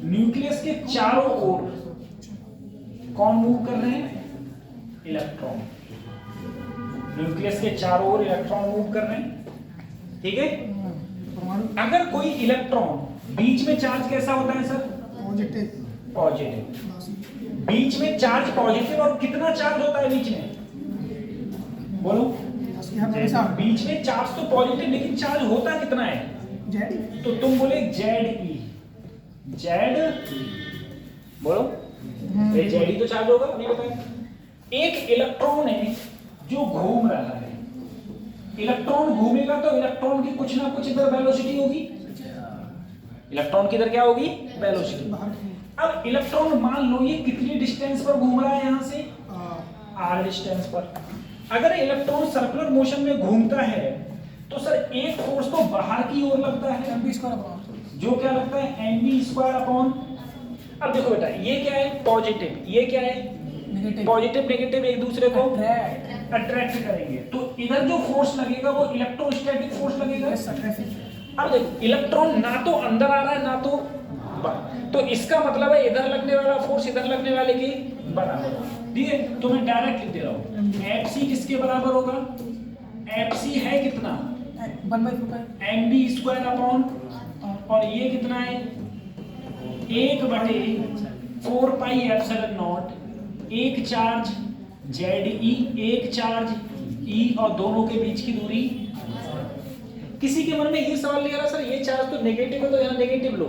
न्यूक्लियस के चारों ओर कौन मूव कर रहे हैं? इलेक्ट्रॉन। न्यूक्लियस के चारों ओर इलेक्ट्रॉन मूव कर रहे हैं, ठीक है। अगर कोई इलेक्ट्रॉन बीच में चार्ज कैसा होता है सर? पॉजिटिव। पॉजिटिव। बीच में चार्ज पॉजिटिव, और कितना चार्ज होता है बीच में? बोलो। बीच में चार्ज तो पॉजिटिव, लेकिन चार्ज होता कितना है? जेड। तो तुम बोले जेड ई, जेड बोलो, ये जेड ई तो चार्ज होगा, नहीं बताया। एक इलेक्ट्रॉन है जो घूम रहा है, इलेक्ट्रॉन घूमेगा तो इलेक्ट्रॉन की कुछ ना कुछ इधर वेलोसिटी होगी। इलेक्ट्रॉन की इधर क्या होगी? वेलोसिटी। अब इलेक्ट्रॉन मान लो ये कितनी डिस्टेंस पर घूम रहा है यहाँ से? आर डिस्टेंस पर। अगर इलेक्ट्रॉन सर्कुलर मोशन में घूमता है तो सर एक फोर्स तो बाहर की ओर लगता है, जो क्या लगता है? mv² upon. अब देखो बेटा, ये क्या है? पॉजिटिव। ये क्या है? पॉजिटिव नेगेटिव एक दूसरे को अट्रैक्ट करेंगे, तो इधर जो फोर्स लगेगा वो इलेक्ट्रोस्टैटिक फोर्स लगेगा। अब देखो, इलेक्ट्रॉन ना तो अंदर आ रहा है ना तो बाहर, तो इसका मतलब है इधर लगने वाला फोर्स इधर लगने वाले के बराबर, ठीक है। तो मैं डायरेक्ट लिख दे रहा हूँ, एफसी किसके बराबर होगा? एफसी है कितना? 1/4 mv² अपॉन, और ये कितना है? 1/4 पाई एप्सिलॉन नॉट। एक चार्ज जेड ई, एक चार्ज ई, और दोनों के बीच की दूरी। किसी के मन में ये सवाल नहीं आ रहा सर ये चार्ज तो नेगेटिव है तो यहाँ नेगेटिव लो,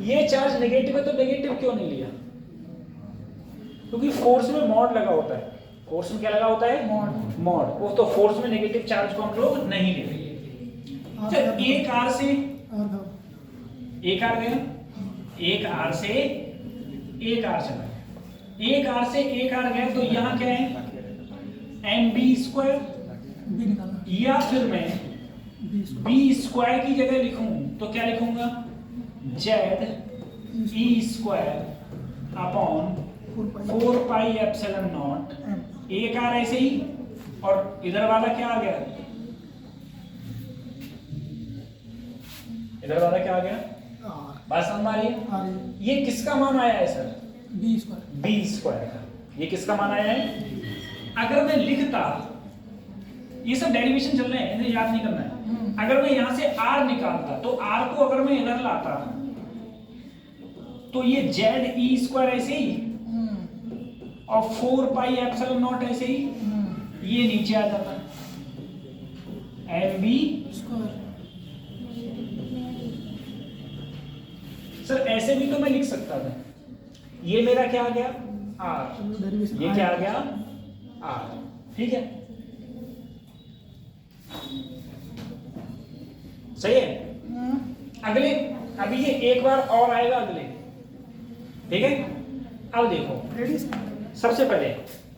ये चार्ज नेगेटिव है तो नेगेटिव क्यों नहीं लिया? क्योंकि फोर्स में मॉड लगा होता है। फोर्स में क्या लगा होता है? मॉड। वो तो फोर्स में नेगेटिव चार्ज को हम लोग नहीं लेते। एक आर से एक आर गया, एक आर से एक आर चला गया, एक आर से एक आर गया, तो यहाँ क्या है? mv², या फिर मैं b² की जगह लिखूं तो क्या लिखूंगा? ZE² upon 4 pi epsilon not. एक आर ऐसे ही, और इधर वाला क्या आ गया? इधर वाला क्या आ गया? बात समझ आ रही है? ये किसका मान आया है सर? b² का। ये किसका मान आया है? अगर मैं लिखता, ये सब डेरिवेशन चल रहे हैं, इन्हें याद नहीं करना है। अगर मैं यहां से r निकालता तो r को अगर मैं इधर लाता तो ये ZE² ऐसे ही, और 4 पाई एप्सिलॉन नॉट ऐसे ही, ये नीचे आ जाता mv²। सर ऐसे भी तो मैं लिख सकता था, ये मेरा क्या आ गया? r, ये क्या आ गया? r, ठीक है, सही है। अगले, अभी ये एक बार और आएगा अगले, ठीक है। अब देखो, सबसे पहले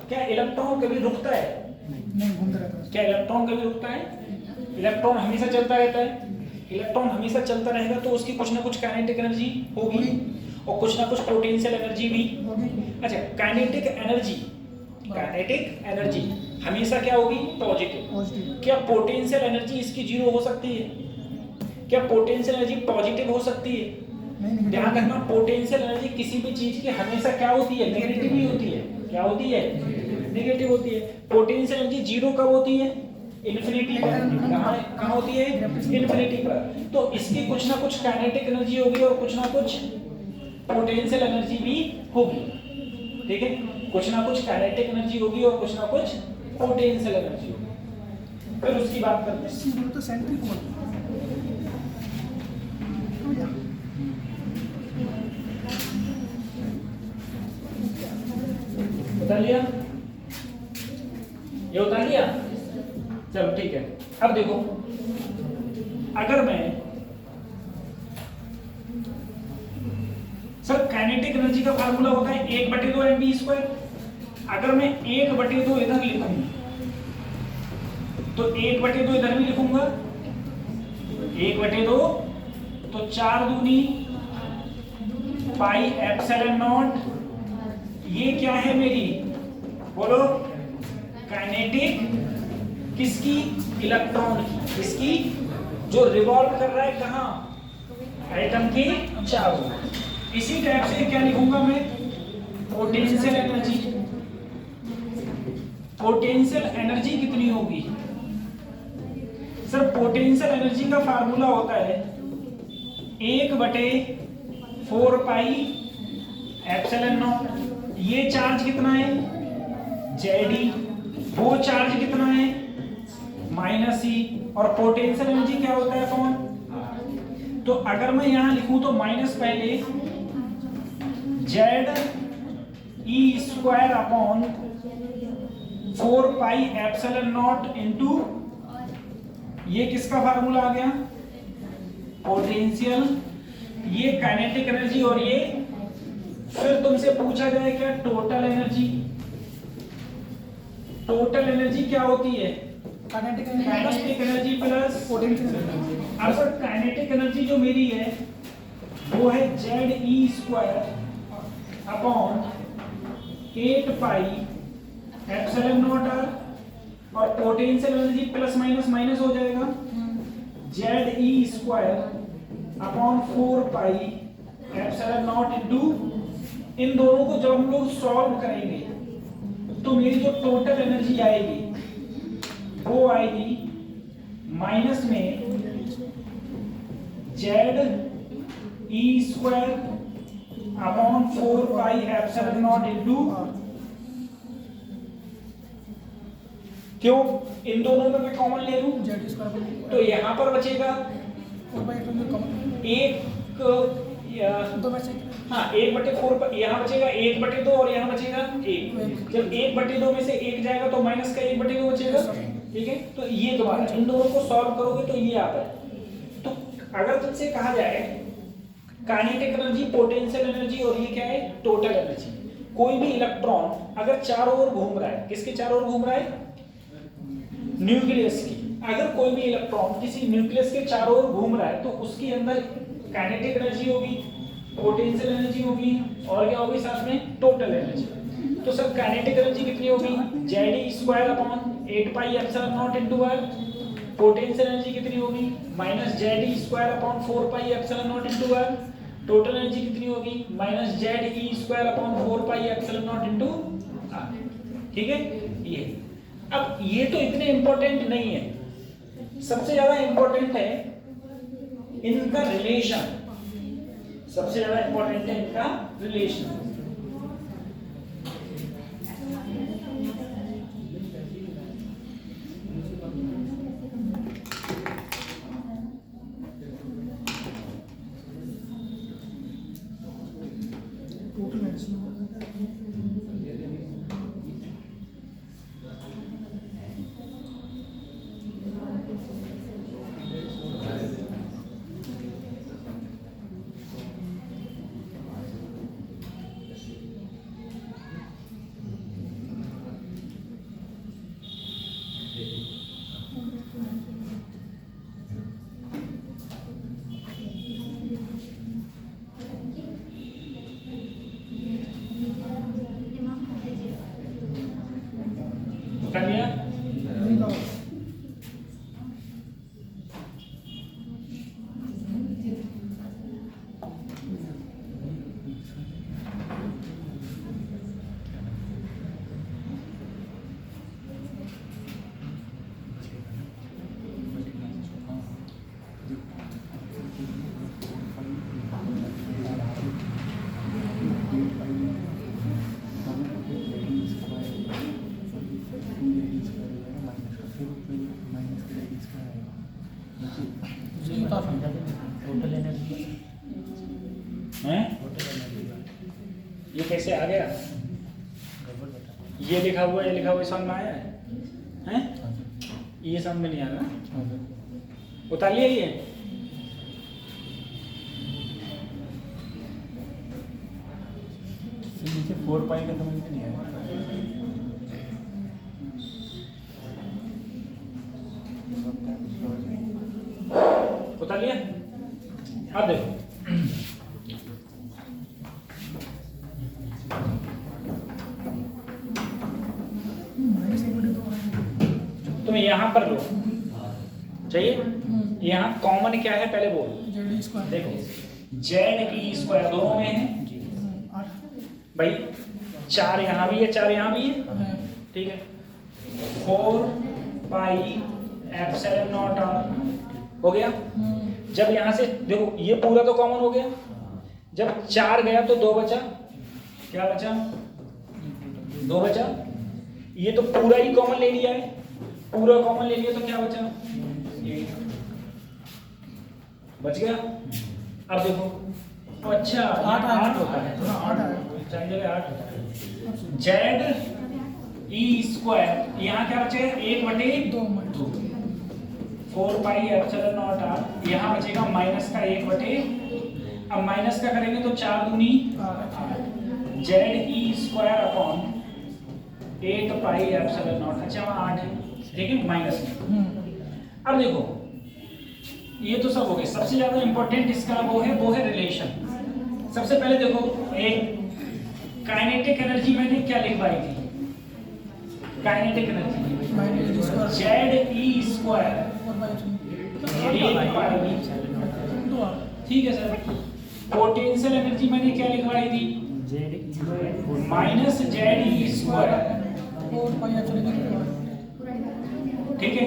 क्या इलेक्ट्रॉन कभी रुकता है? नहीं, घूमता रहता है। क्या इलेक्ट्रॉन कभी रुकता है? इलेक्ट्रॉन हमेशा चलता रहता है। इलेक्ट्रॉन हमेशा चलता रहेगा तो उसकी कुछ ना कुछ काइनेटिक एनर्जी होगी और कुछ ना कुछ पोटेंशियल एनर्जी भी। अच्छा, काइनेटिक एनर्जी काइनेटिक एनर्जी हमेशा क्या होगी? पॉजिटिव। पॉजिटिव। क्या पोटेंशियल एनर्जी इसकी जीरो हो सकती है? क्या पोटेंशियल एनर्जी पॉजिटिव हो सकती है? नहीं ध्यान रखना, पोटेंशियल एनर्जी किसी भी चीज की हमेशा क्या होती है? नेगेटिव ही होती है। क्या होती है? नेगेटिव होती है। पोटेंशियल एनर्जी जीरो कब होती है? इन्फिनिटी पर। कहाँ होती है? इन्फिनिटी पर। तो इसकी कुछ ना कुछ काइनेटिक एनर्जी होगी और कुछ ना कुछ पोटेंशियल एनर्जी भी होगी। ठीक है, कुछ ना कुछ काइनेटिक एनर्जी होगी और कुछ ना कुछ पोटेंशियल एनर्जी होगी। फिर उसकी बात करते हैं। सी बोलो तो सेंट्रीफ्यूगल। बता लिया? ये बता लिया? चलो ठीक है। अब देखो, अगर मैं सर काइनेटिक एनर्जी का फार्मूला होता है 1/2 mv²। अगर मैं 1/2 इधर लिखूं तो 1/2 इधर भी लिखूंगा 1/2, तो 4 दूनी पाई एप्सिलॉन नॉट। ये क्या है मेरी? बोलो। काइनेटिक किसकी? इलेक्ट्रॉन की। किसकी? जो रिवॉल्व कर रहा है कहां? एटम के चारों। इसी टाइप से क्या लिखूंगा मैं? Potential energy. पोटेंशियल एनर्जी कितनी होगी? सर पोटेंशियल एनर्जी का फार्मूला होता है 1/4 पाई एप्सिलॉन नॉट। ये चार्ज कितना है? जेडी। वो चार्ज कितना है? -e। और पोटेंशियल एनर्जी क्या होता है? अपॉन। तो अगर मैं यहां लिखूं तो माइनस पहले ZE² upon 4 pi epsilon nought into, ये किसका फार्मूला आ गया? पोटेंशियल। ये काइनेटिक एनर्जी और ये, फिर तुमसे पूछा जाए क्या? Total energy. टोटल एनर्जी क्या होती है? Kinetic kinetic energy plus potential energy. अब सर काइनेटिक एनर्जी जो मेरी है वो है ZE² upon 8 pi epsilon nought r। और potential energy plus minus minus हो जाएगा ZE² upon 4 pi epsilon nought into, इन दोनों को जब हम लोग सॉल्व करेंगे तो मेरी जो टोटल एनर्जी आएगी वो आएगी माइनस में ZE² upon 4 pi epsilon nought into, क्यों? इन दोनों में मैं कॉमन ले लूं Z² तो यहां पर बचेगा 4/8 कॉमन। एक, दो में से हाँ 1/4 पर यहाँ बचेगा 1/2 और यहाँ बचेगा 1। जब 1/2 में से 1 जाएगा तो माइनस का 1/2 बचेगा। ठीक है, तो ये दोबारा इन दोनों को सॉल्व करोगे तो ये आता है। तो अगर तुमसे कहा जाए काइनेटिक एनर्जी, पोटेंशियल एनर्जी और ये क्या है? Total energy. कोई भी इलेक्ट्रॉन अगर चारों ओर घूम रहा है, किसके चारों ओर घूम रहा है? न्यूक्लियस की। अगर कोई भी इलेक्ट्रॉन किसी न्यूक्लियस के चारों ओर घूम रहा है तो उसके अंदर काइनेटिक एनर्जी होगी, पोटेंशियल एनर्जी होगी और क्या होगी साथ में? Total energy. तो सर काइनेटिक एनर्जी कितनी होगी? ZE² upon 8 pi epsilon nought into r। Potential energy कितनी होगी? -ZE² upon 4 pi epsilon nought into r। Total energy कितनी होगी? -ZE² upon 4 pi epsilon nought into r। ठीक है, ये। अब ये तो इतने इंपॉर्टेंट नहीं है। सबसे ज्यादा इंपॉर्टेंट है इनका रिलेशन। सबसे ज्यादा इंपॉर्टेंट है इनका रिलेशन। Total energy. ये कैसे आ गया? ये लिखा हुआ समझ में आया है? हैं? ये समझ में नहीं आ रहा? उतार लिया ये? नीचे 4 पाई का समझ में नहीं आया। उतार लिया? अब देखो तुम यहाँ पर लो चाहिए। यहाँ कॉमन क्या है पहले बोल। देखो ZE² दोनों में है भाई, 4 यहाँ भी है 4 यहाँ भी है, ठीक है। 4 पाई एप्सिलॉन नॉट r हो गया। जब यहाँ से देखो ये पूरा तो कॉमन हो गया, जब 4 गया तो 2 बचा, क्या बचा? 2 बचा। ये तो पूरा ही कॉमन ले लिया है, पूरा कॉमन ले लिया तो क्या बचा? 1 बच गया। अब देखो अच्छा 8 होता है, 4 जगह 8 होता है। ZE² यहाँ क्या बचे? 1/2 4 पाई एप्सिलॉन नॉट r, यहाँ बचेगा माइनस का 1/, अब माइनस का करेंगे तो 4 दूनी 8, ZE² 8 पाई एप्सिलॉन नॉट। अच्छा वहाँ 8 है, ठीक है, माइनस में। अब देखो ये तो सब हो गए। सबसे ज्यादा इंपॉर्टेंट इसका वो है रिलेशन। सबसे पहले देखो एक काइनेटिक एनर्जी मैंने क्या लिखवाई थी? काइनेटिक एनर्जी ZE², ठीक है सर। पोटेंशियल एनर्जी मैंने क्या लिखवाई थी? माइनस ZE², ठीक है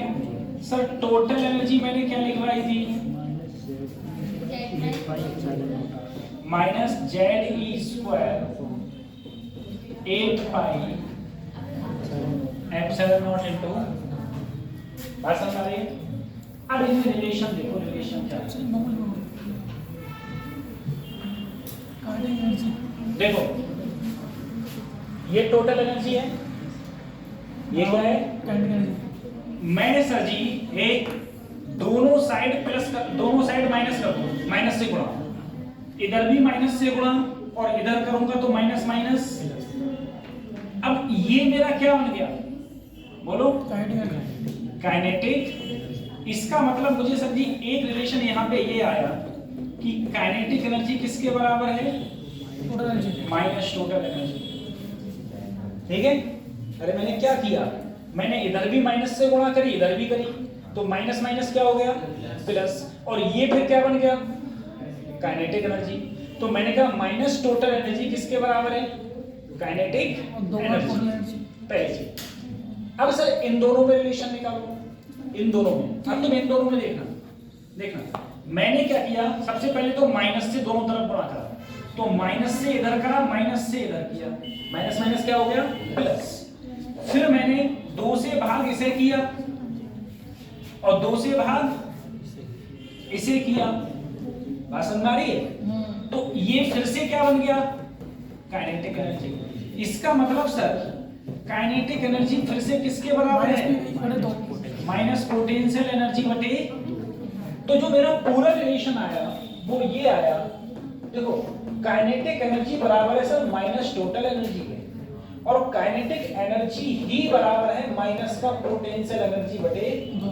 सर। टोटल एनर्जी मैंने क्या लिखवाई थी? Minus ZE² 8 pi epsilon nought into, बात समझ आ रही है? अब इसमें रिलेशन देखो, रिलेशन क्या है? देखो ये टोटल एनर्जी है, ये क्या है? मैंने सर जी एक दोनों साइड माइनस कर दो, माइनस से गुणा, इधर भी माइनस से गुणा और इधर करूंगा तो माइनस माइनस। अब ये मेरा क्या बन गया बोलो? काइनेटिक। इसका मतलब मुझे सर जी एक रिलेशन यहाँ पे ये आया कि काइनेटिक एनर्जी किसके बराबर है? माइनस टोटल एनर्जी, ठीक है। अरे मैंने क्या किया, मैंने इधर भी माइनस से गुणा करी, इधर भी करी, तो माइनस माइनस क्या हो गया? प्लस। और ये फिर क्या बन गया? Kinetic energy. तो मैंने कहा माइनस टोटल एनर्जी किसके बराबर है? काइनेटिक एनर्जी, पहली चीज। अब सर इन दोनों में रिलेशन निकालो, इन दोनों में। अब तुम इन दोनों में देखना मैंने क्या किया, सबसे पहले तो माइनस से दोनों तरफ गुणा करा, तो माइनस से इधर करा, माइनस से इधर किया, माइनस माइनस क्या हो गया? प्लस। फिर मैंने 2 से भाग इसे किया और 2 से भाग इसे किया, बात समझ आ रही है? तो ये फिर से क्या बन गया? Kinetic energy. इसका मतलब सर काइनेटिक एनर्जी फिर से किसके बराबर है? माइनस पोटेंशियल एनर्जी बटे। तो जो मेरा पूरा रिलेशन आया वो ये आया, देखो काइनेटिक एनर्जी बराबर है सर माइनस टोटल एनर्जी के, और काइनेटिक एनर्जी ही बराबर है माइनस का पोटेंशियल एनर्जी बटे 2।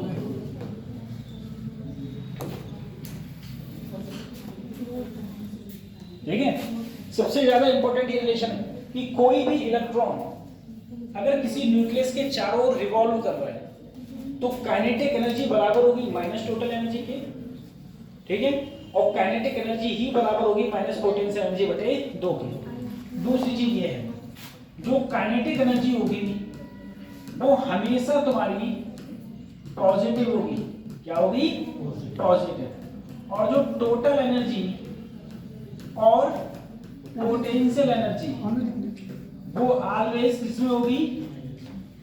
ठीक है। सबसे ज्यादा इंपॉर्टेंट ये रिलेशन है कि कोई भी इलेक्ट्रॉन अगर किसी न्यूक्लियस के चारों ओर रिवॉल्व कर रहा है तो काइनेटिक एनर्जी बराबर होगी माइनस टोटल एनर्जी के, ठीक है, और काइनेटिक एनर्जी ही बराबर होगी माइनस पोटेंशियल एनर्जी बटे 2 के। दूसरी चीज ये है, जो काइनेटिक एनर्जी होगी वो हमेशा तुम्हारी पॉजिटिव होगी। क्या होगी? पॉजिटिव। और जो टोटल एनर्जी और पोटेंशियल एनर्जी वो ऑलवेज किसमें होगी?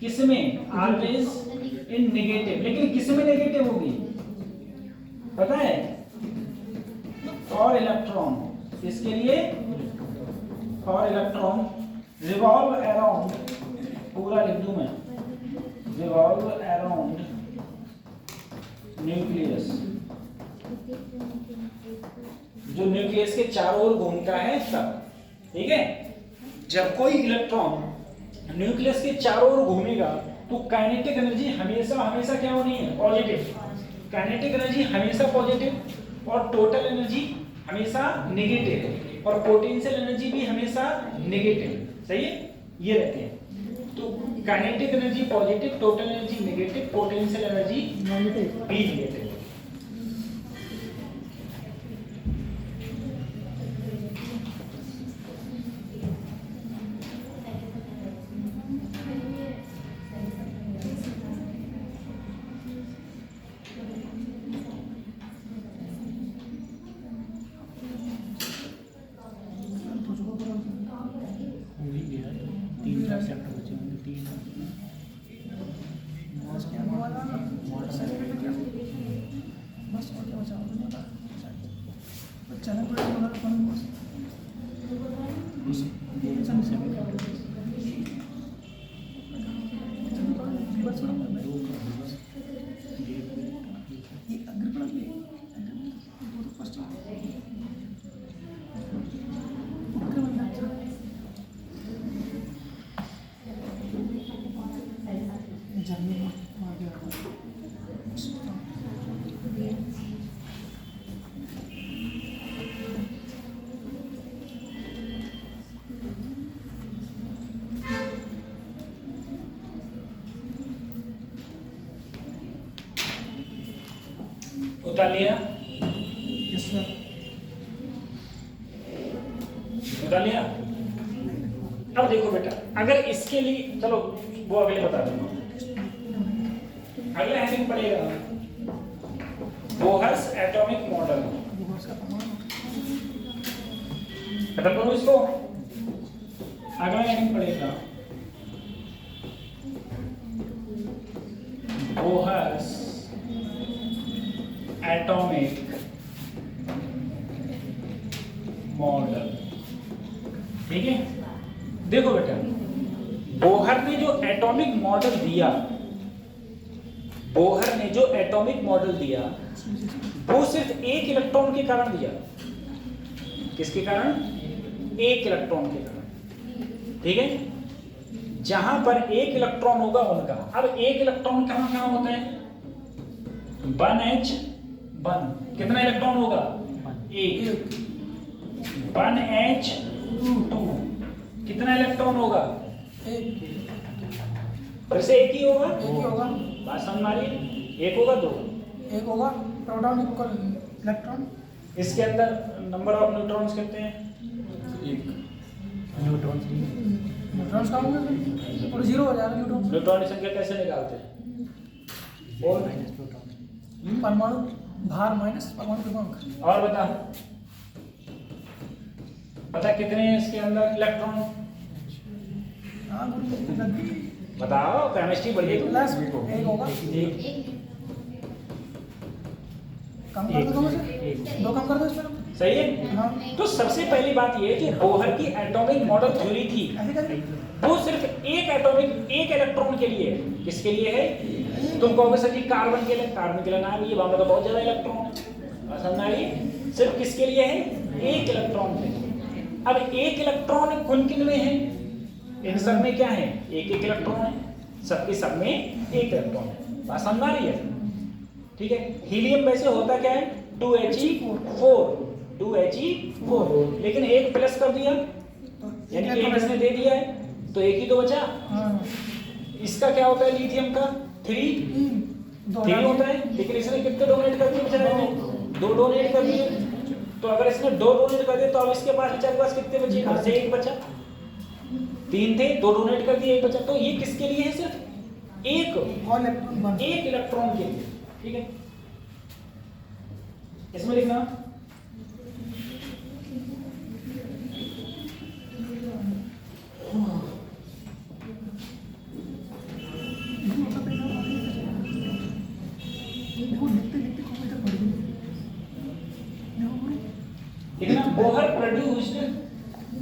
किसमें? Always in negative. लेकिन किसमें नेगेटिव होगी पता है? फॉर इलेक्ट्रॉन, इसके लिए और इलेक्ट्रॉन रिवॉल्व अराउंड, पूरा लिख दूं मैं, रिवॉल्व अराउंड न्यूक्लियस, जो न्यूक्लियस के चारों ओर घूमता है तब, ठीक है। जब कोई इलेक्ट्रॉन न्यूक्लियस के चारों ओर घूमेगा तो काइनेटिक एनर्जी हमेशा हमेशा क्या होनी है, पॉजिटिव। काइनेटिक एनर्जी हमेशा पॉजिटिव और टोटल एनर्जी हमेशा नेगेटिव और पोटेंशियल एनर्जी भी हमेशा नेगेटिव, सही है, ये रहते हैं। तो kinetic energy positive, total energy negative, potential energy भी नेगेटिव। वही गया 3-4 चैप्टर बचे होंगे, 3 बस और क्या बचा होगा, चैनल पर अपन बस ये चैनल से बस ये अग्र पड़ा भी वो तो फर्स्ट अग्र बन जाता है जाने मार दिया उतार लिया, यस सर उतार लिया। अब देखो बेटा, अगर इसके लिए, चलो वो अगले बता दूंगा, अगला हेडिंग पड़ेगा बोहर्स एटॉमिक मॉडल। खत्म करो इसको। अगला हेडिंग पड़ेगा बोहर्स एटॉमिक मॉडल, ठीक है। देखो बेटा, बोहर ने जो एटॉमिक मॉडल दिया, बोहर ने जो एटॉमिक मॉडल दिया वो सिर्फ एक इलेक्ट्रॉन के कारण दिया। किसके कारण? एक इलेक्ट्रॉन के कारण, ठीक है। जहां पर एक इलेक्ट्रॉन होगा उनका, अब एक इलेक्ट्रॉन कहां कहां होता है? 1h1, कितना इलेक्ट्रॉन होगा? एक। 1h2, कितना इलेक्ट्रॉन होगा? फिर से एक ही होगा, बात समझ आ रही है? एक होगा, दो, एक होगा प्रोटॉन इक्वल इलेक्ट्रॉन। इसके अंदर नंबर ऑफ न्यूट्रॉन्स कितने हैं? एक। न्यूट्रॉन्स कहाँ होंगे और जीरो हो जाएगा न्यूट्रॉन। न्यूट्रॉन की संख्या कैसे निकालते हैं? और परमाणु भार माइनस परमाणु क्रमांक। और बता, पता कितने हैं इसके अंदर इलेक्ट्रॉन? हाँ गुरु, बताओ, केमिस्ट्री बढ़िया। प्लस एक होगा, एक, कम कर दो, दो कम कर दो इसमें। सही है। हाँ तो सबसे पहली बात ये है कि बोहर की एटॉमिक मॉडल थ्योरी थी, ऐसे कर वो सिर्फ एक इलेक्ट्रॉन के लिए है। किसके लिए है? तुम कहोगे सर जी कार्बन के लिए, कार्बन के लिए ना, ये वहां पर तो बहुत ज्यादा इलेक्ट्रॉन है, समझ आई? सिर्फ किसके लिए है? एक इलेक्ट्रॉन के लिए। अब एक इलेक्ट्रॉन किन में है? इन सब में क्या है? एक एक इलेक्ट्रॉन है, सबके सब में एक इलेक्ट्रॉन है, बात समझ आ रही है? ठीक है। हीलियम वैसे होता क्या है? 2He4, लेकिन एक प्लस कर दिया, यानी कि एक इसने दे दिया है, तो एक ही तो बचा। हाँ इसका क्या होता है? लिथियम का 3 होता है, लेकिन इसने कितने डोनेट कर दिए बेचारे ने? 2 डोनेट कर दिए। तो अगर इसने 2 डोनेट कर दिए तो अब इसके पास बेचारे के पास कितने बचे? घर से एक बचा। 3 थे, 2 डोनेट कर दिए, एक बचा। तो ये किसके लिए है? सिर्फ एक इलेक्ट्रॉन के लिए, ठीक है। इसमें लिखना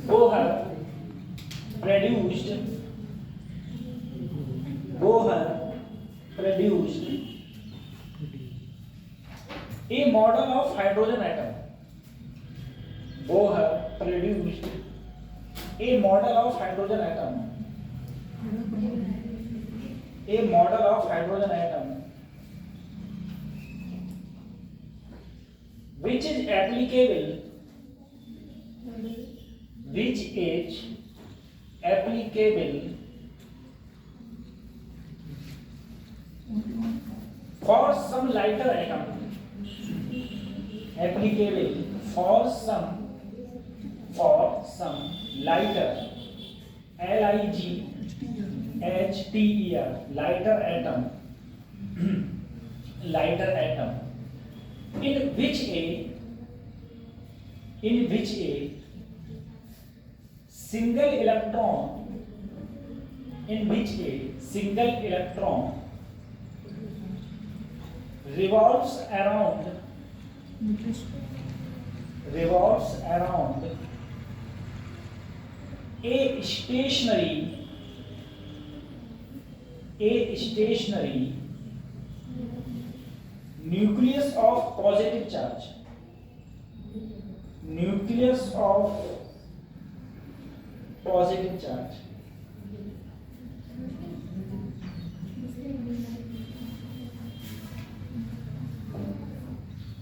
Bohr produced Bohr produced a model of hydrogen atom. Bohr produced a model of hydrogen atom. A model of hydrogen atom which is applicable for some lighter atom. Applicable for some lighter LIGHTER lighter atom in which a single electron revolves around a stationary nucleus of positive charge.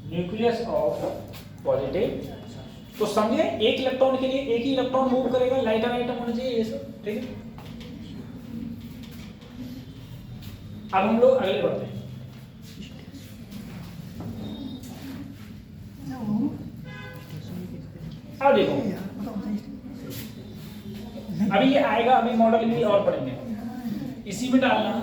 Nucleus of positive. तो समझे, एक electron के लिए एक ही electron move करेगा, lighter item होना चाहिए ये सब, ठीक है। अब हम लोग अगले बढ़ते हैं। अब देखो, अभी ये आएगा, अभी मॉडल भी और पढ़ेंगे, इसी में डालना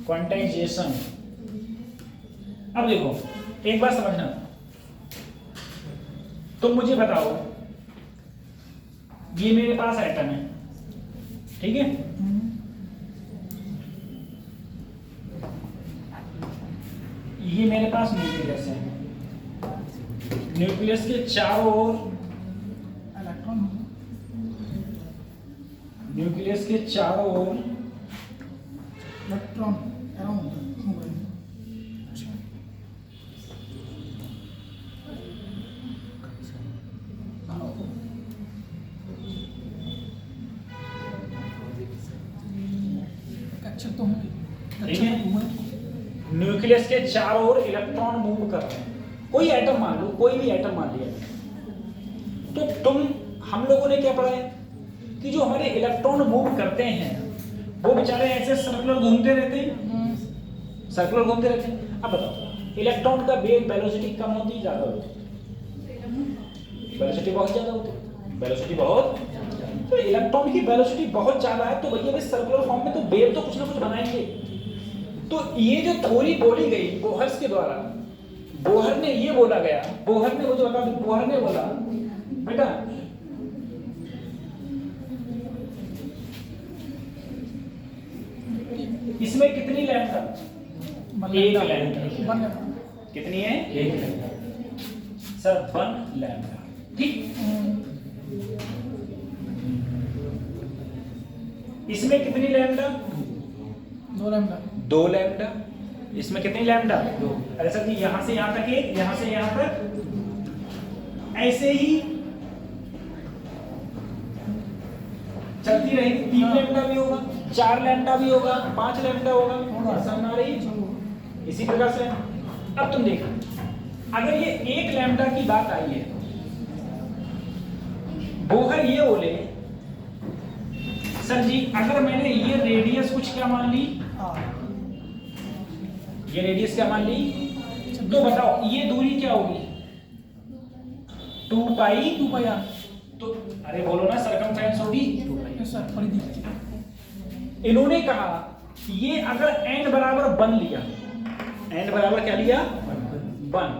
क्वांटाइजेशन। अब देखो, एक बात समझना, तुम मुझे बताओ, ये मेरे पास एटम है, ठीक है, ये मेरे पास न्यूक्लियस है, न्यूक्लियस के चारों ओर इलेक्ट्रॉन, न्यूक्लियस के चारों ओर इलेक्ट्रॉन न्यूक्लियस के चारों ओर इलेक्ट्रॉन मूव कर रहे हैं। कोई एटम मान लो, कोई भी एटम मान लिया, तो हम लोगों ने क्या पढ़ा है कि जो हमारे इलेक्ट्रॉन मूव करते हैं वो बेचारे ऐसे सर्कुलर घूमते रहते हैं, सर्कुलर घूमते रहते हैं। अब बताओ, इलेक्ट्रॉन का वेग वेलोसिटी कम होती है, ज्यादा होती है? वेलोसिटी बहुत ज्यादा होती है, वेलोसिटी बहुत, तो इलेक्ट्रॉन की वेलोसिटी बहुत ज्यादा है, तो भैया सर्कुलर फॉर्म में तो वेव तो कुछ ना कुछ बनाएंगे। तो ये जो थ्योरी बोली गई बोहर्स के द्वारा, बोहर ने ये बोला गया, बोहर ने वो जो बोहर ने बोला बेटा, इसमें कितनी लैम्डा? एक लैम्डा। कितनी है? एक लैम्डा सर, 1 लैम्डा, ठीक। इसमें कितनी लैम्डा? 2 लैम्डा। 2 लैम्डा। इसमें कितनी लैम्डा? 2। अरे सर जी, यहां से यहां तक एक, यहां से यहां तक, ऐसे ही चलती रहेगी। 3 लैम्डा भी होगा, 4 लैम्डा भी होगा, 5 लैम्डा होगा, समझ आ रही है? इसी प्रकार से अब तुम देखो, अगर ये 1 लैम्डा की बात आई है, बोहर ये बोले सर जी, अगर मैंने ये रेडियस कुछ क्या मान ली, ये रेडियस क्या मान ली, तो बताओ ये दूरी क्या होगी? 2 पाई आर। तो अरे बोलो ना, सरकमफ्रेंस होगी। इन्होंने कहा ये अगर n बराबर 1 लिया, n बराबर क्या लिया 1,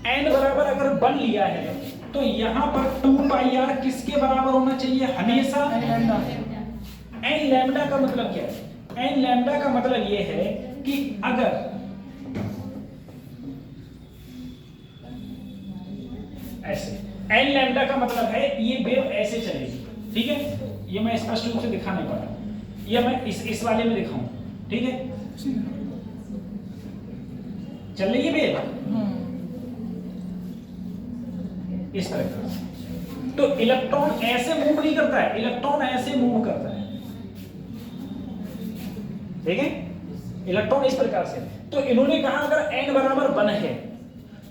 n बराबर अगर 1 लिया है तो यहां पर 2 पाई r किसके बराबर होना चाहिए हमेशा, n लैम्डा का मतलब क्या है, n लैम्डा का मतलब ये है कि अगर ऐसे, n लैम्डा का मतलब है ये वेव ऐसे चलेगी, ठीक है, ये मैं स्पष्ट रूप से दिखा नहीं पा रहा, ये मैं इस वाले में दिखाऊं, ठीक है, चल रही है वेव इस तरह का। तो इलेक्ट्रॉन ऐसे मूव नहीं करता है, इलेक्ट्रॉन ऐसे मूव करता है, ठीक है, इलेक्ट्रॉन इस प्रकार से। तो इन्होंने कहा अगर n बराबर 1 है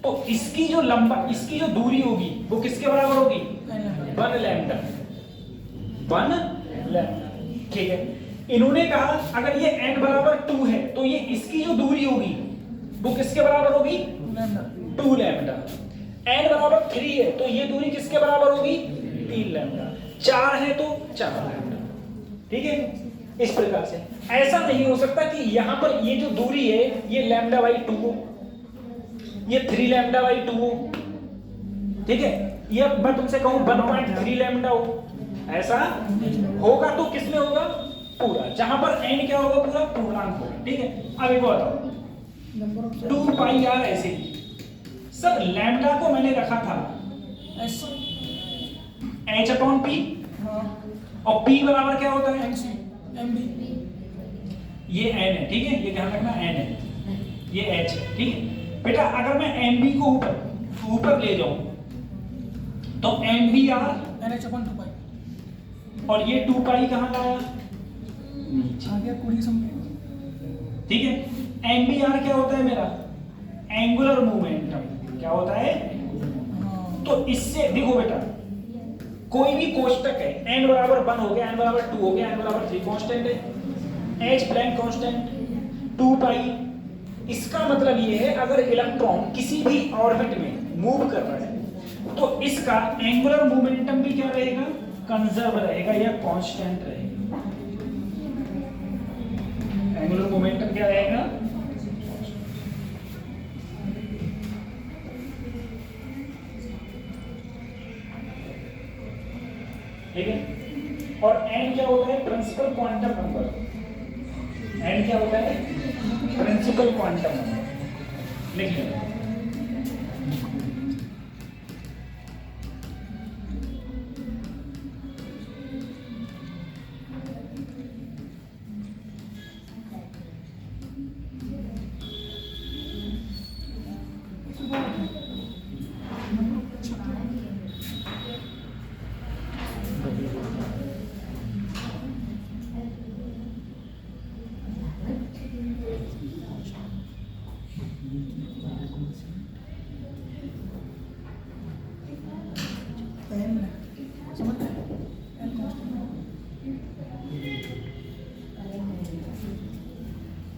तो इसकी जो लंबा, इसकी जो दूरी होगी वो किसके बराबर होगी 1 लैम्डा, 1 लैम्डा, ठीक है। इन्होंने कहा अगर ये n बराबर 2 है तो ये इसकी जो दूरी होगी वो किसके बराबर होगी 2 लैम्डा, n बराबर 3 है तो ये दूरी किसके बराबर होगी 3 लैम्डा, 4 है तो 4 लैम्डा, ठीक है। इस प्रकार से ऐसा नहीं हो सकता कि यहां पर ये जो दूरी है ये लैम्डा बाई 2 हो, ये 3 लैम्डा बाई 2 हो, ठीक है, ये मैं तुमसे कहूं 1.3 लैम्डा हो, ऐसा होगा तो किसमें होगा पूरा, जहां पर n क्या होगा पूरा पूर्णांक होगा, ठीक है। अब एक बताओ 2 पाई r ऐसे ही सर, लैम्डा को मैंने रखा था h अपॉन p और p बराबर क्या होता है ये n है, ठीक है, ये ध्यान रखना n है, ये h है, ठीक है बेटा। अगर मैं nb को ऊपर ले जाऊं तो nbr NH अपन 2 पाई और ये 2 पाई कहां लाया आ गया कोई समझ, ठीक है। nbr क्या होता है मेरा एंगुलर मोमेंटम, क्या होता है, तो इससे देखो बेटा कोई भी कोष्टक है, n बराबर 1 हो गया, n बराबर 2 हो गया, n बराबर 3 कांस्टेंट है, h ब्लैंक कांस्टेंट 2 पाई, इसका मतलब ये है अगर इलेक्ट्रॉन किसी भी ऑर्बिट में मूव कर रहा है तो इसका एंगुलर मोमेंटम भी क्या रहेगा कंजर्व रहेगा या कांस्टेंट रहेगा, एंगुलर मोमेंटम क्या रहेगा, ठीक है। और n क्या होता है प्रिंसिपल क्वांटम नंबर, n क्या होता है प्रिंसिपल क्वांटम नंबर, लिख लो।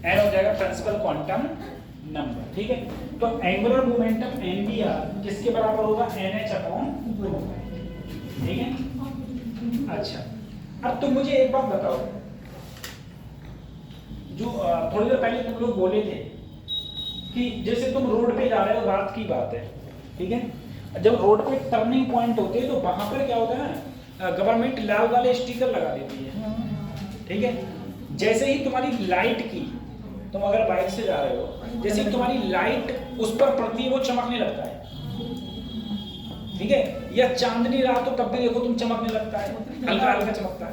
n हो जाएगा प्रिंसिपल क्वांटम नंबर, ठीक है। तो एंगुलर मोमेंटम nbr किसके बराबर होगा nh अपॉन 2, ठीक है। अच्छा अब तुम मुझे एक बात बताओ, जो थोड़ी देर पहले तुम लोग बोले थे कि जैसे तुम रोड पे जा रहे हो, रात की बात है, ठीक है, जब रोड पे टर्निंग पॉइंट होते हैं तो वहां पर क्या होता है ना, गवर्नमेंट लाल वाले स्टिकर लगा देती है, ठीक है। जैसे ही तुम्हारी लाइट की, तुम अगर बाइक से जा रहे हो, जैसे ही तुम्हारी लाइट उस पर पड़ती है वो चमकने लगता है, ठीक है, या चांदनी रात हो तब भी देखो तुम चमकने लगता है, हल्का हल्का चमकता है।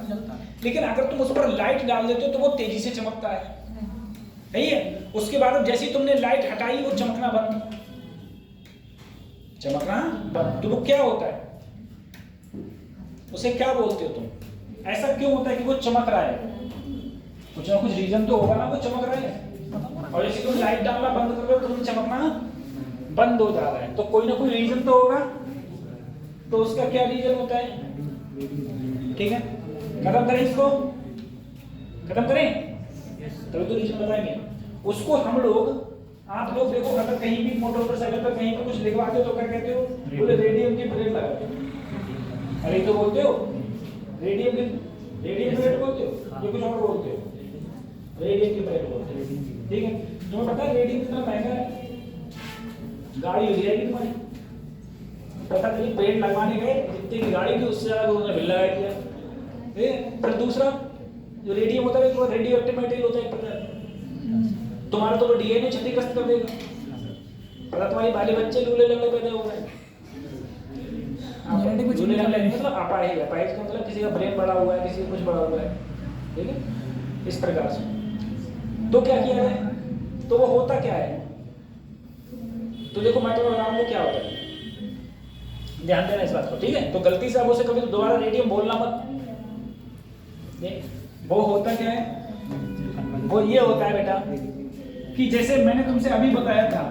लेकिन अगर तुम उस पर लाइट डाल देते हो तो वो तेजी से चमकता है, सही है। उसके बाद जैसे ही तुमने लाइट हटाई वो चमकना बंद, चमकना बंद, तो वो क्या होता है, उसे क्या बोलते हो तुम, ऐसा क्यों होता है कि वो चमक रहा है, कुछ ना कुछ रीजन तो होगा ना वो चमक रहा है। और जैसे तुम लाइट डालना बंद कर रहे हो तो तुम चमकना बंद हो जा रहा है, तो कोई ना कोई रीजन तो होगा, तो उसका क्या रीजन होता है, ठीक है। खत्म करें इसको, खत्म करें, तभी तो रीजन बताएंगे उसको हम लोग। आप लोग देखो अगर कहीं भी मोटरसाइकिल पर कहीं पर कुछ लिखवाते हो तो क्या कहते हो, बोले रेडियम की प्लेट लगाते हो, अरे तो बोलते हो रेडियम की प्लेट बोलते हो, ये कुछ और बोलते हो, रेडियम की प्लेट बोलते हैं, ठीक है। तुम्हें पता है रेडियम कितना महंगा है? गाड़ी हो जाएगी तुम्हारी, पता चली पेड़ लगवाने गए, जितनी की गाड़ी थी उससे ज्यादा उन्होंने बिल लगा दिया, ठीक है। फिर दूसरा जो रेडियम होता है वो रेडियो एक्टिव मटेरियल होता है, पता है तुम्हारा तो डीएनए क्षतिग्रस्त कर देगा, पता तुम्हारी बाली बच्चे लूले लंगड़े पैदा हो गए, लूले लंगड़े मतलब अपाहिज, अपाहिज का मतलब किसी का ब्रेन बड़ा हुआ है, किसी का कुछ बड़ा हुआ है, ठीक है, इस प्रकार से। तो क्या किया है, तो वो होता क्या है, तो देखो मैं तुम्हें बताऊं वो क्या होता है, ध्यान देना इस बात को, ठीक है। तो गलती से अब उसे कभी दोबारा रेडियम बोलना मत, वो होता क्या है, वो ये होता है बेटा कि जैसे मैंने तुमसे अभी बताया था,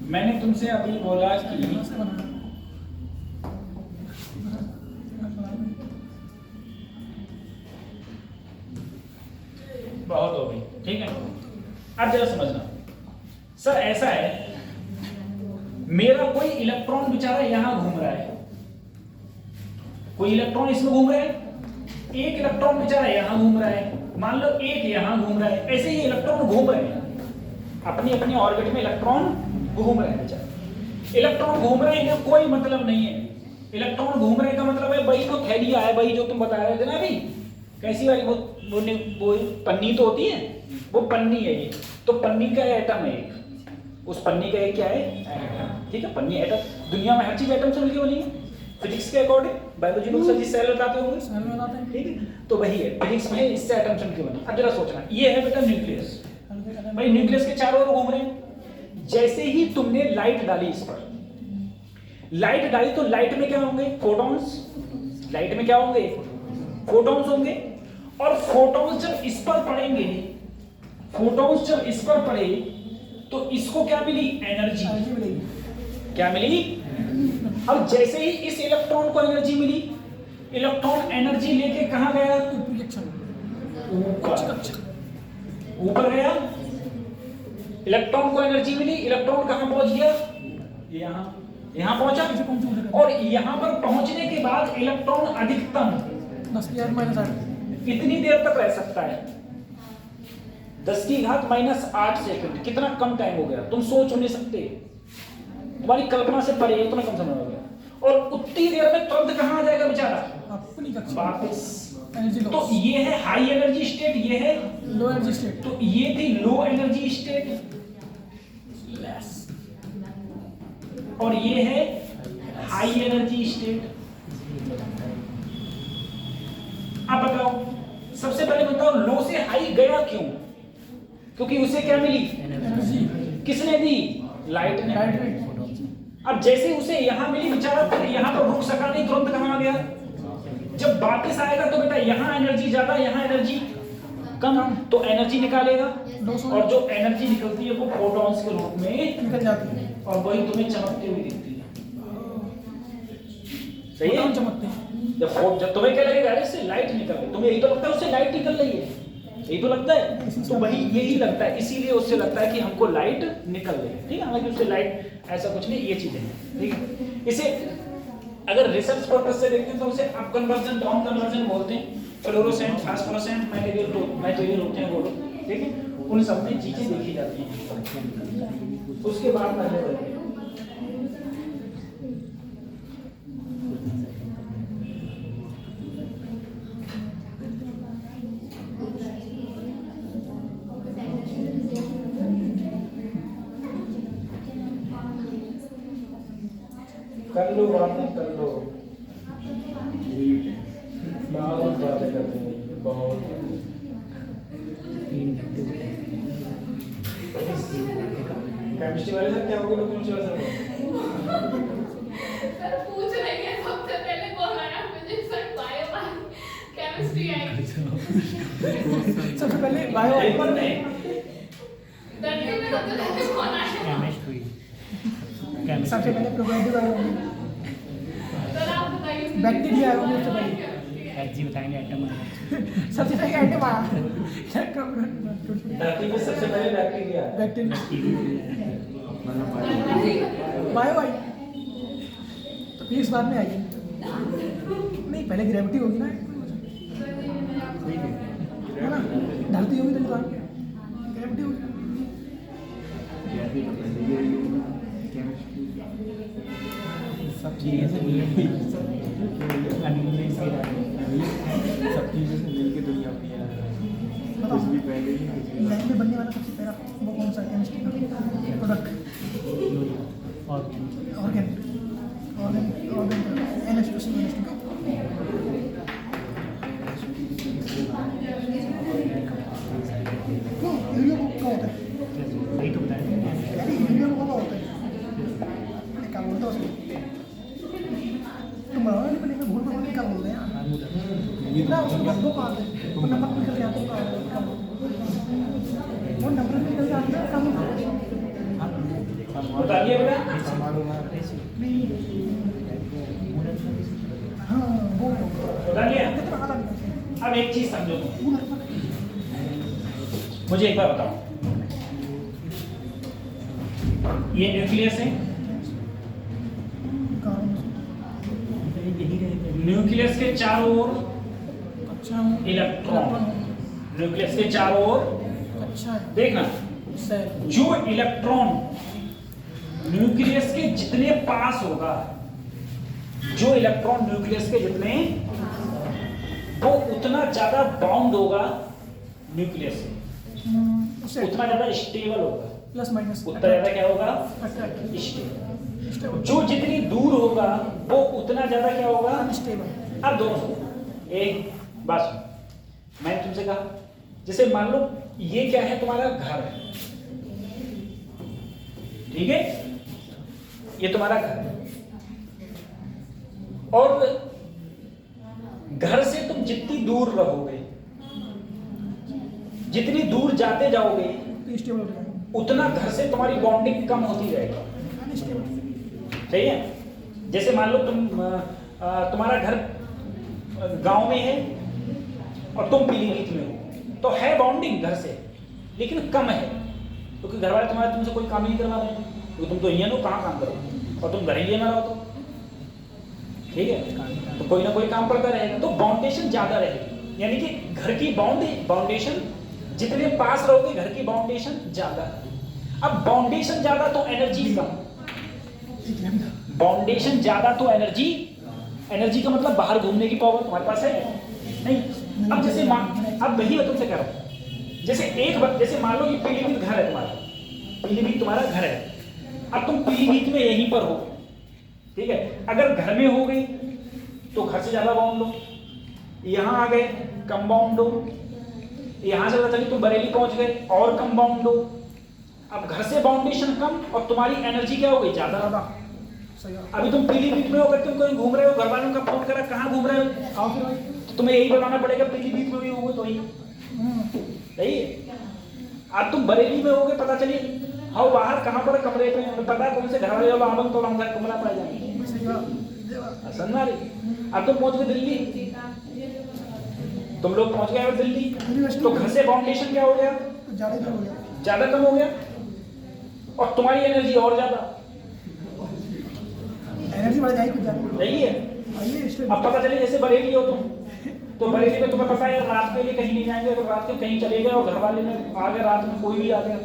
मैंने तुमसे अभी बोला कि बहुत हो गई, ठीक है। अब जरा समझना सर, ऐसा है मेरा कोई इलेक्ट्रॉन बेचारा यहां घूम रहा है, कोई इलेक्ट्रॉन इसमें घूम रहा है, एक इलेक्ट्रॉन बेचारा यहां घूम रहा है, मान लो एक यहां घूम रहा है, ऐसे ही इलेक्ट्रॉन घूम रहे हैं अपनी अपनी ऑर्बिट में, इलेक्ट्रॉन घूम रहे हैं बेचारा, इलेक्ट्रॉन घूम रहे हैं कोई मतलब नहीं है, इलेक्ट्रॉन घूम रहे का मतलब है वही तो थैलिया है, वही जो तुम बता रहे थे ना अभी, कैसी वाली वो पन्नी तो होती है, वो पन्नी है ये, तो पन्नी का एटम है एक, उस पन्नी का एक क्या है, एटम, ठीक है। पन्नी एटम, दुनिया में हर चीज एटम से मिलकर बनी है फिजिक्स के अकॉर्डिंग, बायोलॉजी में सर जी सेल बताते होंगे, ठीक है, तो वही है फिजिक्स में इससे एटम से मिलकर बनी। अब जरा सोचना, ये है बेटा न्यूक्लियस, भाई न्यूक्लियस के चारों ओर घूम रहे हैं, जैसे ही तुमने लाइट डाली इस पर, लाइट डाली तो लाइट में क्या होंगे, फोटॉन्स, लाइट में क्या होंगे, फोटॉन्स होंगे, और फोटॉन्स जब इस पर पड़ेंगे, फोटॉन्स जब इस पर पड़े तो इसको क्या मिली, एनर्जी मिलेगी, क्या मिली। अब जैसे ही इस इलेक्ट्रॉन को एनर्जी मिली, इलेक्ट्रॉन एनर्जी लेके कहां गया, ऊपर गया, इलेक्ट्रॉन को एनर्जी मिली, इलेक्ट्रॉन कहां पहुंच गया, यहां पहुंचा, और यहां पर पहुंचने के बाद इलेक्ट्रॉन अधिकतम 10⁻⁸ कितनी देर तक रह सकता है, 10⁻⁸ सेकंड, कितना कम टाइम हो गया, तुम सोच नहीं सकते, तुम्हारी कल्पना से परे, इतना कम समय हो गया, और उतनी देर में तुरंत कहां आ जाएगा बेचारा, अपनी कक्षा वापस। तो ये है हाई एनर्जी स्टेट, ये है लो एनर्जी स्टेट, तो ये थी लो एनर्जी स्टेट, और ये है हाई एनर्जी स्टेट। अब बताओ, सबसे पहले बताओ लो से हाई गया क्यों, क्योंकि उसे क्या मिली, एनर्जी, किसने दी, लाइट ने। अब जैसे उसे यहां मिली बेचारा, फिर यहां पर रुक सका नहीं, तुरंत कहां आ गया, जब वापस आएगा तो बेटा यहां एनर्जी ज्यादा, यहां एनर्जी कम, तो एनर्जी निकालेगा, और जो एनर्जी निकलती है वो फोटॉन्स के रूप में निकल जाती है, और वही तुम्हें चमकती हुई दिखती है, सही है, चमकते हैं। जब तुम्हें क्या लगेगा, अरे इससे लाइट निकल रही, तुम्हें यही तो लगता है उससे लाइट निकल रही है, यही तो लगता है, तो वही यही लगता है, इसीलिए उससे लगता है कि हमको लाइट निकल रही है, ठीक है, हालांकि उससे लाइट ऐसा कुछ नहीं, ये चीजें हैं, ठीक है। इसे अगर रिसर्च पर्पस से देखते हैं तो उसे अप कन्वर्जन, डाउन कन्वर्जन बोलते हैं, फ्लोरोसेंट, फास्फोरेसेंट, मटेरियल होते हैं वो लोग, ठीक है, उन सब में चीजें देखी जाती हैं, उसके बाद पहले बढ़ते हैं। कर लो बातें, कर लो, बहुत बातें करते हैं, बहुत। केमिस्ट्री वाले सर क्या हो गया, केमिस्ट्री वाले सर पूछ रहे हैं, सबसे पहले कौन आया, मुझे सर बायो केमिस्ट्री आई, सबसे पहले बायो पेपर में दर्जन में सबसे पहले कौन आया, केमिस्ट्री, सबसे पहले प्रोबेबिलिटी वाला सर आप बताइए, बैक्टीरिया है, सबसे पहले जी बताएंगे आइटम, सबसे पहले एटम आया, धरती में सबसे पहले बैक्टीरिया है, बैक्टीरिया, बायो आई, तो फिर इस बात में आई नहीं, पहले ग्रेविटी होगी ना, है ना, धरती होगी तो ग्रेविटी होगी। सब चीज़ें से मिलके सब चीज़ों से मिलके दुनिया अपनी है। कुछ भी पहले ही कुछ भी लैब में बनने वाला सबसे पहला वो कौन सा केमिस्ट्री का प्रोडक्ट? ऑर्गेन NH2 यूरिया को क्या होता है? वही तो बताया अरे यूरिया को क्या होता है? क्या बोलते हैं उसको? तुम बताओ नहीं, पहले भूल भूल क्या बोलते हैं यार? ना उसको बस दो कहा थे, वो नंबर निकल के आता है, वो नंबर निकल के आता है, कम बताइए बेटा। हाँ वो बताइए। कितना अलग है? अब एक चीज समझो, मुझे एक बार बताओ, ये न्यूक्लियस है, न्यूक्लियस के चारों ओर अच्छा इलेक्ट्रॉन, न्यूक्लियस के चारों ओर अच्छा देखना, सेल जो इलेक्ट्रॉन न्यूक्लियस के जितने पास होगा, जो इलेक्ट्रॉन न्यूक्लियस के जितने, वो उतना ज्यादा बाउंड होगा न्यूक्लियस से, उससे उतना ज्यादा स्टेबल होगा, प्लस माइनस उतना ज्यादा क्या होगा, स्टेबल। जो जितनी दूर होगा वो उतना ज्यादा क्या होगा, अनस्टेबल। अब दोस्तों एक बात सुनो, मैंने तुमसे कहा जैसे मान लो ये क्या है, तुम्हारा घर है, ठीक है, ये तुम्हारा घर है, और घर से तुम जितनी दूर रहोगे, जितनी दूर जाते जाओगे, तो स्टेबल हो जाएगा, उतना घर से तुम्हारी बॉन्डिंग कम होती जाएगी, अनस्टेबल। सही है। जैसे मान लो तुम्हारा घर गांव में है और तुम पीलीभीत में हो, तो है बॉन्डिंग घर से, लेकिन कम है, क्योंकि घर वाले तुम्हारे तुमसे कोई काम नहीं करवा रहे, क्योंकि तुम तो यहाँ हो, कहाँ काम करो, और तुम घर ही ना रहो तो ठीक है, तो कोई ना कोई काम करता रहेगा, तो बाउंडेशन ज्यादा रहेगी, यानी कि घर की बाउंडेशन जितने पास रहोगे, घर की बाउंडेशन ज्यादा। अब बाउंडेशन ज्यादा तो एनर्जी कम, बाउंडेशन ज्यादा तो एनर्जी का मतलब बाहर घूमने की पावर तुम्हारे पास है नहीं। अब जैसे अब वही मैं तुमसे कह रहा हूं, जैसे मान लो कि पीलीभीत घर है तुम्हारा, पीलीभीत तुम्हारा घर है, अब तुम पीलीभीत में यहीं पर हो, ठीक है, अगर घर में हो गई तो घर से ज्यादा बाउंड हो, यहां आ गए कम बाउंड हो, यहां से पता चली तुम बरेली पहुंच गए और कम बाउंड हो। अब घर से बाउंडेशन कम और तुम्हारी एनर्जी क्या हो गई, ज्यादा। अभी तुम पीलीभीत में हो, अगर तुम कहीं घूम रहे हो, घर वालों का फोन करा कहाँ घूम रहे हो, तो तुम्हें यही बताना पड़ेगा पीलीभीत में भी होगे तो ही सही है। अब तुम बरेली में होगे, पता चली हाँ बाहर कहाँ पर कमरे पे, पता है कौन से घर वाले आलम तो कमरा पड़ जाएंगे, समझा रही। अब तुम पहुंच गए दिल्ली, तुम लोग पहुंच गए दिल्ली, तो घर से बाउंडेशन क्या हो गया, ज्यादा कम हो गया, और तुम्हारी एनर्जी और ज्यादा, एनर्जी बढ़ जाएगी कुछ ज्यादा। सही है। अब पता चले जैसे बरेली हो तुम, तो बरेली में तुम्हें पता है रात के लिए कहीं नहीं जाएंगे, अगर रात के कहीं चले गए और घर वाले में आ गए, रात में कोई भी आ गया,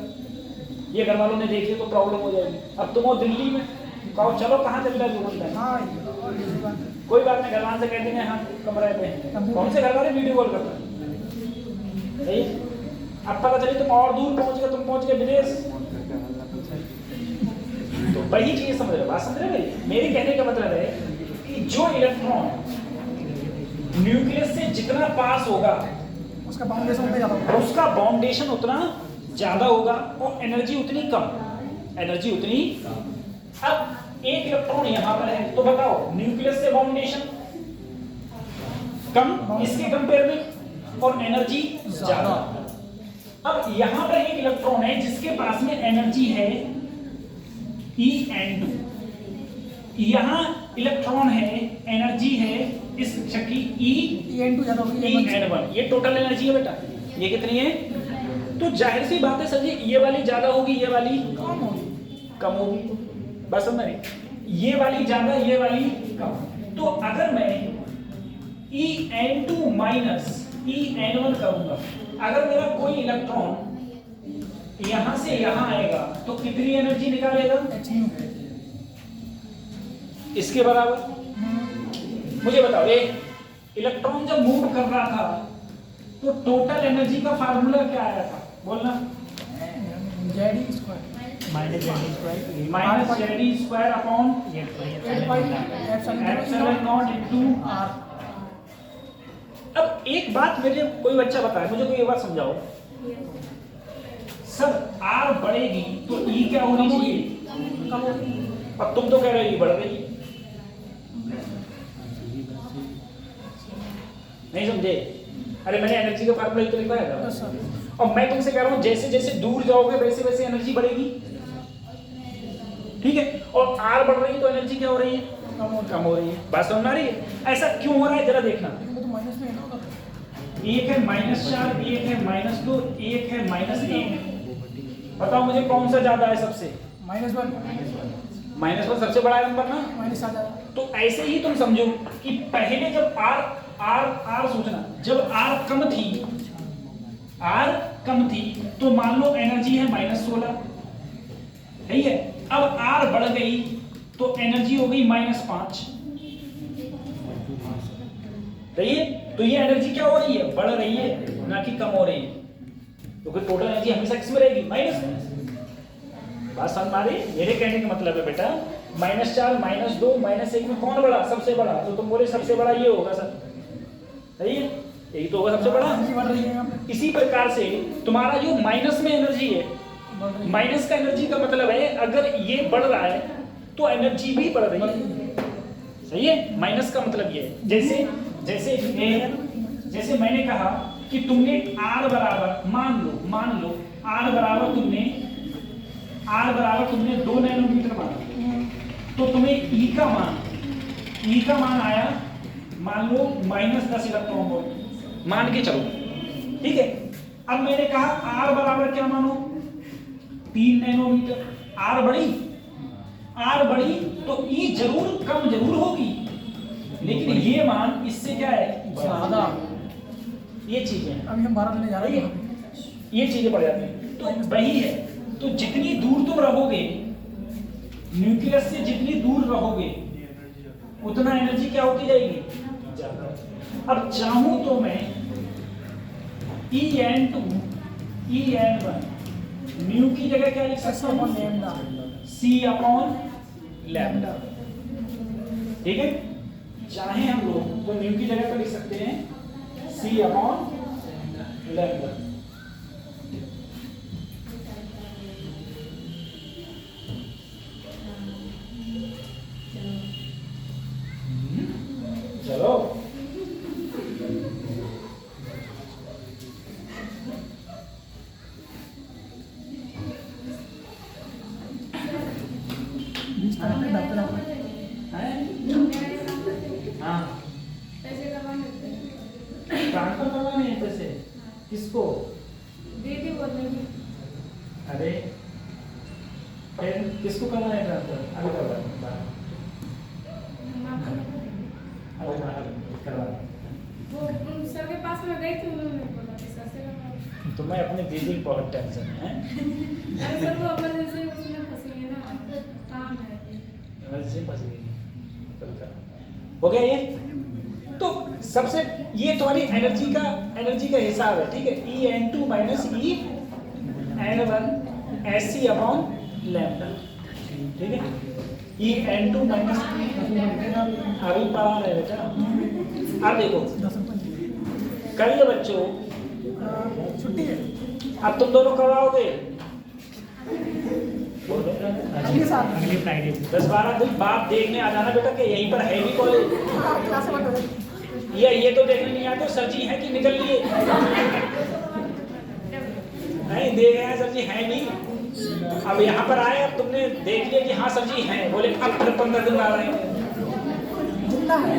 ये घर वालों ने देख लिया तो प्रॉब्लम हो जाएगी। अब तुम हो दिल्ली में, कहो चलो कहाँ चल रहा है, कोई बात नहीं, घर वाले से कह देंगे हाँ कमरे पे, कौन से घर वाले वीडियो कॉल करते हैं, सही। अब पता चले तुम और दूर पहुंच गए, तुम पहुंच गए विदेश, तो वही चीज समझ रहे हो, बात समझ रहे भाई। मेरे कहने का मतलब है कि जो इलेक्ट्रॉन न्यूक्लियस से जितना पास होगा, उसका बाउंडेशन उतना ज्यादा होगा, उसका बाउंडेशन उतना ज्यादा होगा और एनर्जी उतनी कम, एनर्जी उतनी। अब एक इलेक्ट्रॉन यहां पर है, तो बताओ न्यूक्लियस से बाउंडेशन कम इसके कंपेयर में, और एनर्जी ज्यादा। अब यहां पर एक इलेक्ट्रॉन है जिसके पास में एनर्जी है En2, यहां इलेक्ट्रॉन है, एनर्जी है इस कक्षा की En2 ज्यादा होगी, En1, ये टोटल एनर्जी है बेटा, ये कितनी है, तो जाहिर सी बात है सर जी, ये वाली ज्यादा होगी, ये वाली कम होगी, बस समझ रहे, ये वाली ज्यादा, ये वाली कम। तो अगर मैं En2 माइनस En1 करूंगा। अगर मेरा कोई इलेक्ट्रॉन यहां से यहां आएगा तो कितनी एनर्जी निकालेगा? h न्यू इसके बराबर। मुझे बताओ, एक इलेक्ट्रॉन जब मूव कर रहा था तो टोटल एनर्जी का फार्मूला क्या आया था? बोलना। JD square minus JD square minus JD square upon 8 pi epsilon nought into r। अब एक बात मुझे कोई बच्चा बताए, मुझे कोई एक बात समझाओ सर, आर बढ़ेगी तो ई क्या होनी चाहिए? कम होगी। अब तुम तो कह रहे हो ई बढ़ रही है। नहीं समझे? अरे मैंने एनर्जी का फार्मूला ही तो लिखवाया था। Yes sir. और मैं तुमसे कह रहा हूं जैसे जैसे दूर जाओगे वैसे वैसे एनर्जी बढ़ेगी, ठीक है? और आर बढ़ रही है तो एनर्जी क्या हो रही है? कम हो रही है। बात समझ आ रही है? ऐसा क्यों हो रहा है जरा देखना। लेकिन वो तो माइनस में है ना। एक है -4, एक है -2, एक है -1। बताओ मुझे कौन सा ज्यादा है सबसे? -1 -1 सबसे बड़ा नंबर ना। माइनस आ जाएगा। तो ऐसे ही तुम समझो कि पहले जब आर सोचना, जब आर कम थी तो मान लो एनर्जी है -16, सही है? अब आर बढ़ गई तो एनर्जी हो गई -5, सही है? तो ये एनर्जी क्या हो रही है? बढ़ रही है, ना कि कम हो रही है। क्योंकि टोटल एनर्जी हमेशा किसमें रहेगी? माइनस में। बात समझ आ रही? मेरे कहने का मतलब है बेटा, -4, -2, -1 में कौन बड़ा? सबसे बड़ा। तो तुम बोले सबसे बड़ा ये होगा सर, सही है? यही तो होगा सबसे बड़ा। एनर्जी बढ़ रही है यहाँ पे। इसी प्रकार से तुम्हारा जो माइनस में एनर्जी है, बढ़ रही है। माइनस का एनर्जी का मतलब है अगर ये बढ़ रहा है तो एनर्जी भी बढ़ रही है, सही है? माइनस का मतलब ये है। जैसे मैंने कहा कि तुमने R बराबर मान लो R बराबर तुमने 2 नैनोमीटर माना, तो तुम्हें E का मान आया मान लो -10 इलेक्ट्रॉन वोल्ट मान के चलो, ठीक है? अब मैंने कहा R बराबर क्या मानो? 3 नैनोमीटर। R बढ़ी तो E कम जरूर होगी, लेकिन ये मान इससे क्या है? ज्यादा। ये चीजें अभी हम 12 लेने जा रहे हैं। ये चीजें बढ़ जाती हैं। तो वही है, तो जितनी दूर तुम रहोगे न्यूक्लियस से, जितनी दूर रहोगे उतना एनर्जी क्या होती जाएगी? ज्यादा। अब चाहूं तो मैं En2 En1 न्यू की जगह क्या लिख सकता हूं? C/λ, ठीक है? चाहे हम लोग तो न्यू की जगह पर लिख सकते हैं C/λ। चलो हाँ, पैसे कमाने होते हैं। ट्रांसफर करवाने हैं पैसे किसको? दीदी बोलने की। अरे फिर किसको करना है ट्रांसफर? अभी करवा वो सर के पास में गई थी, उन्होंने बोला कि सर से करवा। तो मैं अपनी दीदी की बहुत टेंशन है। अरे सर वो इमरजेंसी उसमें फंसी है ना, काम है। इमरजेंसी फंस गई, हो गया ये? तो सबसे ये तुम्हारी एनर्जी का हिसाब है, ठीक है? En2 - En1 SC/λ, ठीक है? En2 अभी पढ़ा रहे बेटा। अब देखो कल बच्चों छुट्टी है। अब तुम दोनों कब आओगे? अगले साल अगले फ्राइडे 10-12 दिन बाद देखने आ जाना बेटा, कि यहीं पर है भी कॉलेज, क्लास बंद हो गई। ये तो देखने नहीं आते सर जी है कि निकल लिए? नहीं देख रहे हैं सर जी है नहीं। अब यहाँ पर आए, अब तुमने देख लिया कि हाँ सर जी हैं, बोले अब फिर 15 दिन आ रहे हैं। जितना है